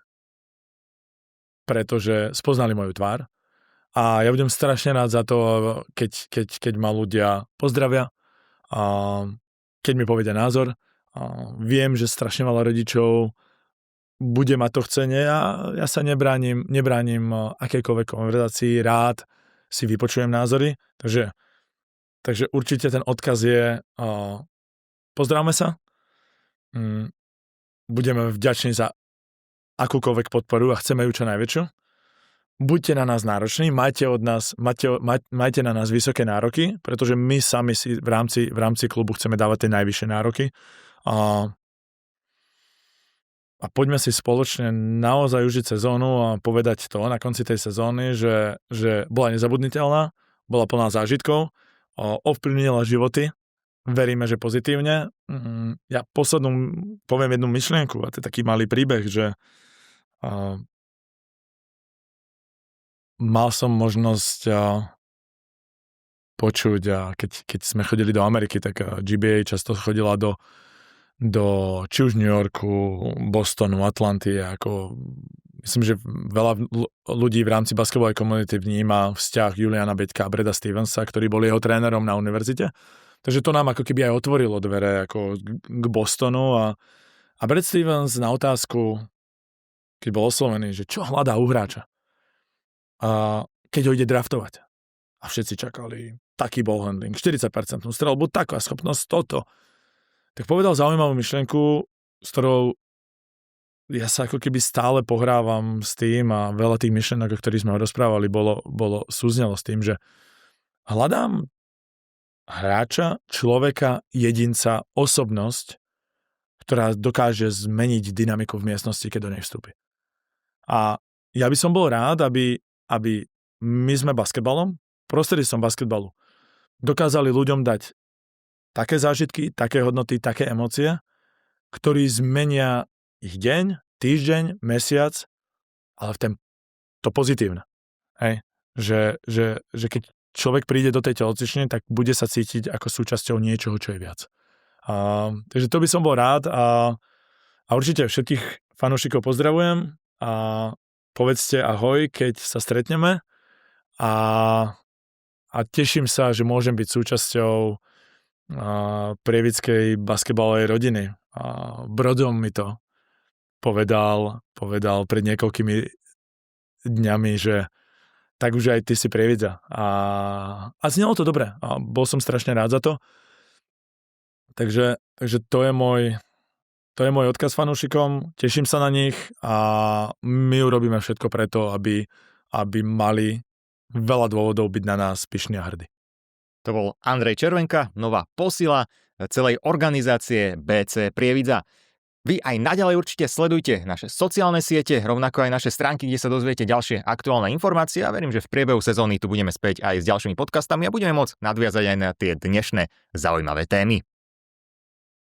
Speaker 2: pretože spoznali moju tvár. A ja budem strašne rád za to, keď ma ľudia pozdravia, a keď mi povedia názor. A viem, že strašne veľa rodičov bude mať to chcenie a ja sa nebránim akejkoľvek konverzácii, rád si vypočujem názory. Takže určite ten odkaz je pozdravme sa, budeme vďační za akúkoľvek podporu a chceme ju čo najväčšiu. Buďte na nás nároční, majte na nás vysoké nároky, pretože my sami si v rámci klubu chceme dávať tie najvyššie nároky. A poďme si spoločne naozaj užiť sezónu a povedať to na konci tej sezóny, že bola nezabudniteľná, bola plná zážitkov, ovplyvnila životy, veríme, že pozitívne. Ja poslednú poviem jednu myšlienku a to je taký malý príbeh, že mal som možnosť počuť, keď sme chodili do Ameriky, tak GBA často chodila do či už New Yorku, Bostonu, Atlanty, myslím, že veľa ľudí v rámci basketbalovej komunity vníma vzťah Juliana Beďka a Brada Stevensa, ktorí boli jeho trénerom na univerzite. Takže to nám ako keby aj otvorilo dvere k Bostonu a Brad Stevens na otázku, keď bol oslovený, že čo hľadá u hráča, a keď ho ide draftovať. A všetci čakali taký ball handling, 40% strelbu, taká schopnosť, toto. Tak povedal zaujímavú myšlienku, s ktorou ja sa ako keby stále pohrávam s tým a veľa tých myšlienok, o ktorých sme rozprávali, súznelo s tým, že hľadám hráča, človeka, jedinca, osobnosť, ktorá dokáže zmeniť dynamiku v miestnosti, keď do nej vstúpi. A ja by som bol rád, aby my sme basketbalom, prostredníctvom basketbalu, dokázali ľuďom dať také zážitky, také hodnoty, také emócie, ktorí zmenia ich deň, týždeň, mesiac, ale to pozitívne. Hej? Že keď človek príde do tej telocvične, tak bude sa cítiť ako súčasťou niečoho, čo je viac. Takže to by som bol rád a určite všetkých fanúšikov pozdravujem a povedzte ahoj, keď sa stretneme a teším sa, že môžem byť súčasťou prievidskej basketbalovej rodiny. Brodom mi to povedal pred niekoľkými dňami, že tak už aj ty si Prievidza. A znelo to dobre. A bol som strašne rád za to. Takže to je môj odkaz fanúšikom. Teším sa na nich a my urobíme všetko preto, aby mali veľa dôvodov byť na nás pyšní a hrdí.
Speaker 1: To bol Andrej Červenka, nová posila celej organizácie BC Prievidza. Vy aj naďalej určite sledujte naše sociálne siete, rovnako aj naše stránky, kde sa dozviete ďalšie aktuálne informácie a verím, že v priebehu sezóny tu budeme späť aj s ďalšími podcastami a budeme môcť nadviazať aj na tie dnešné zaujímavé témy.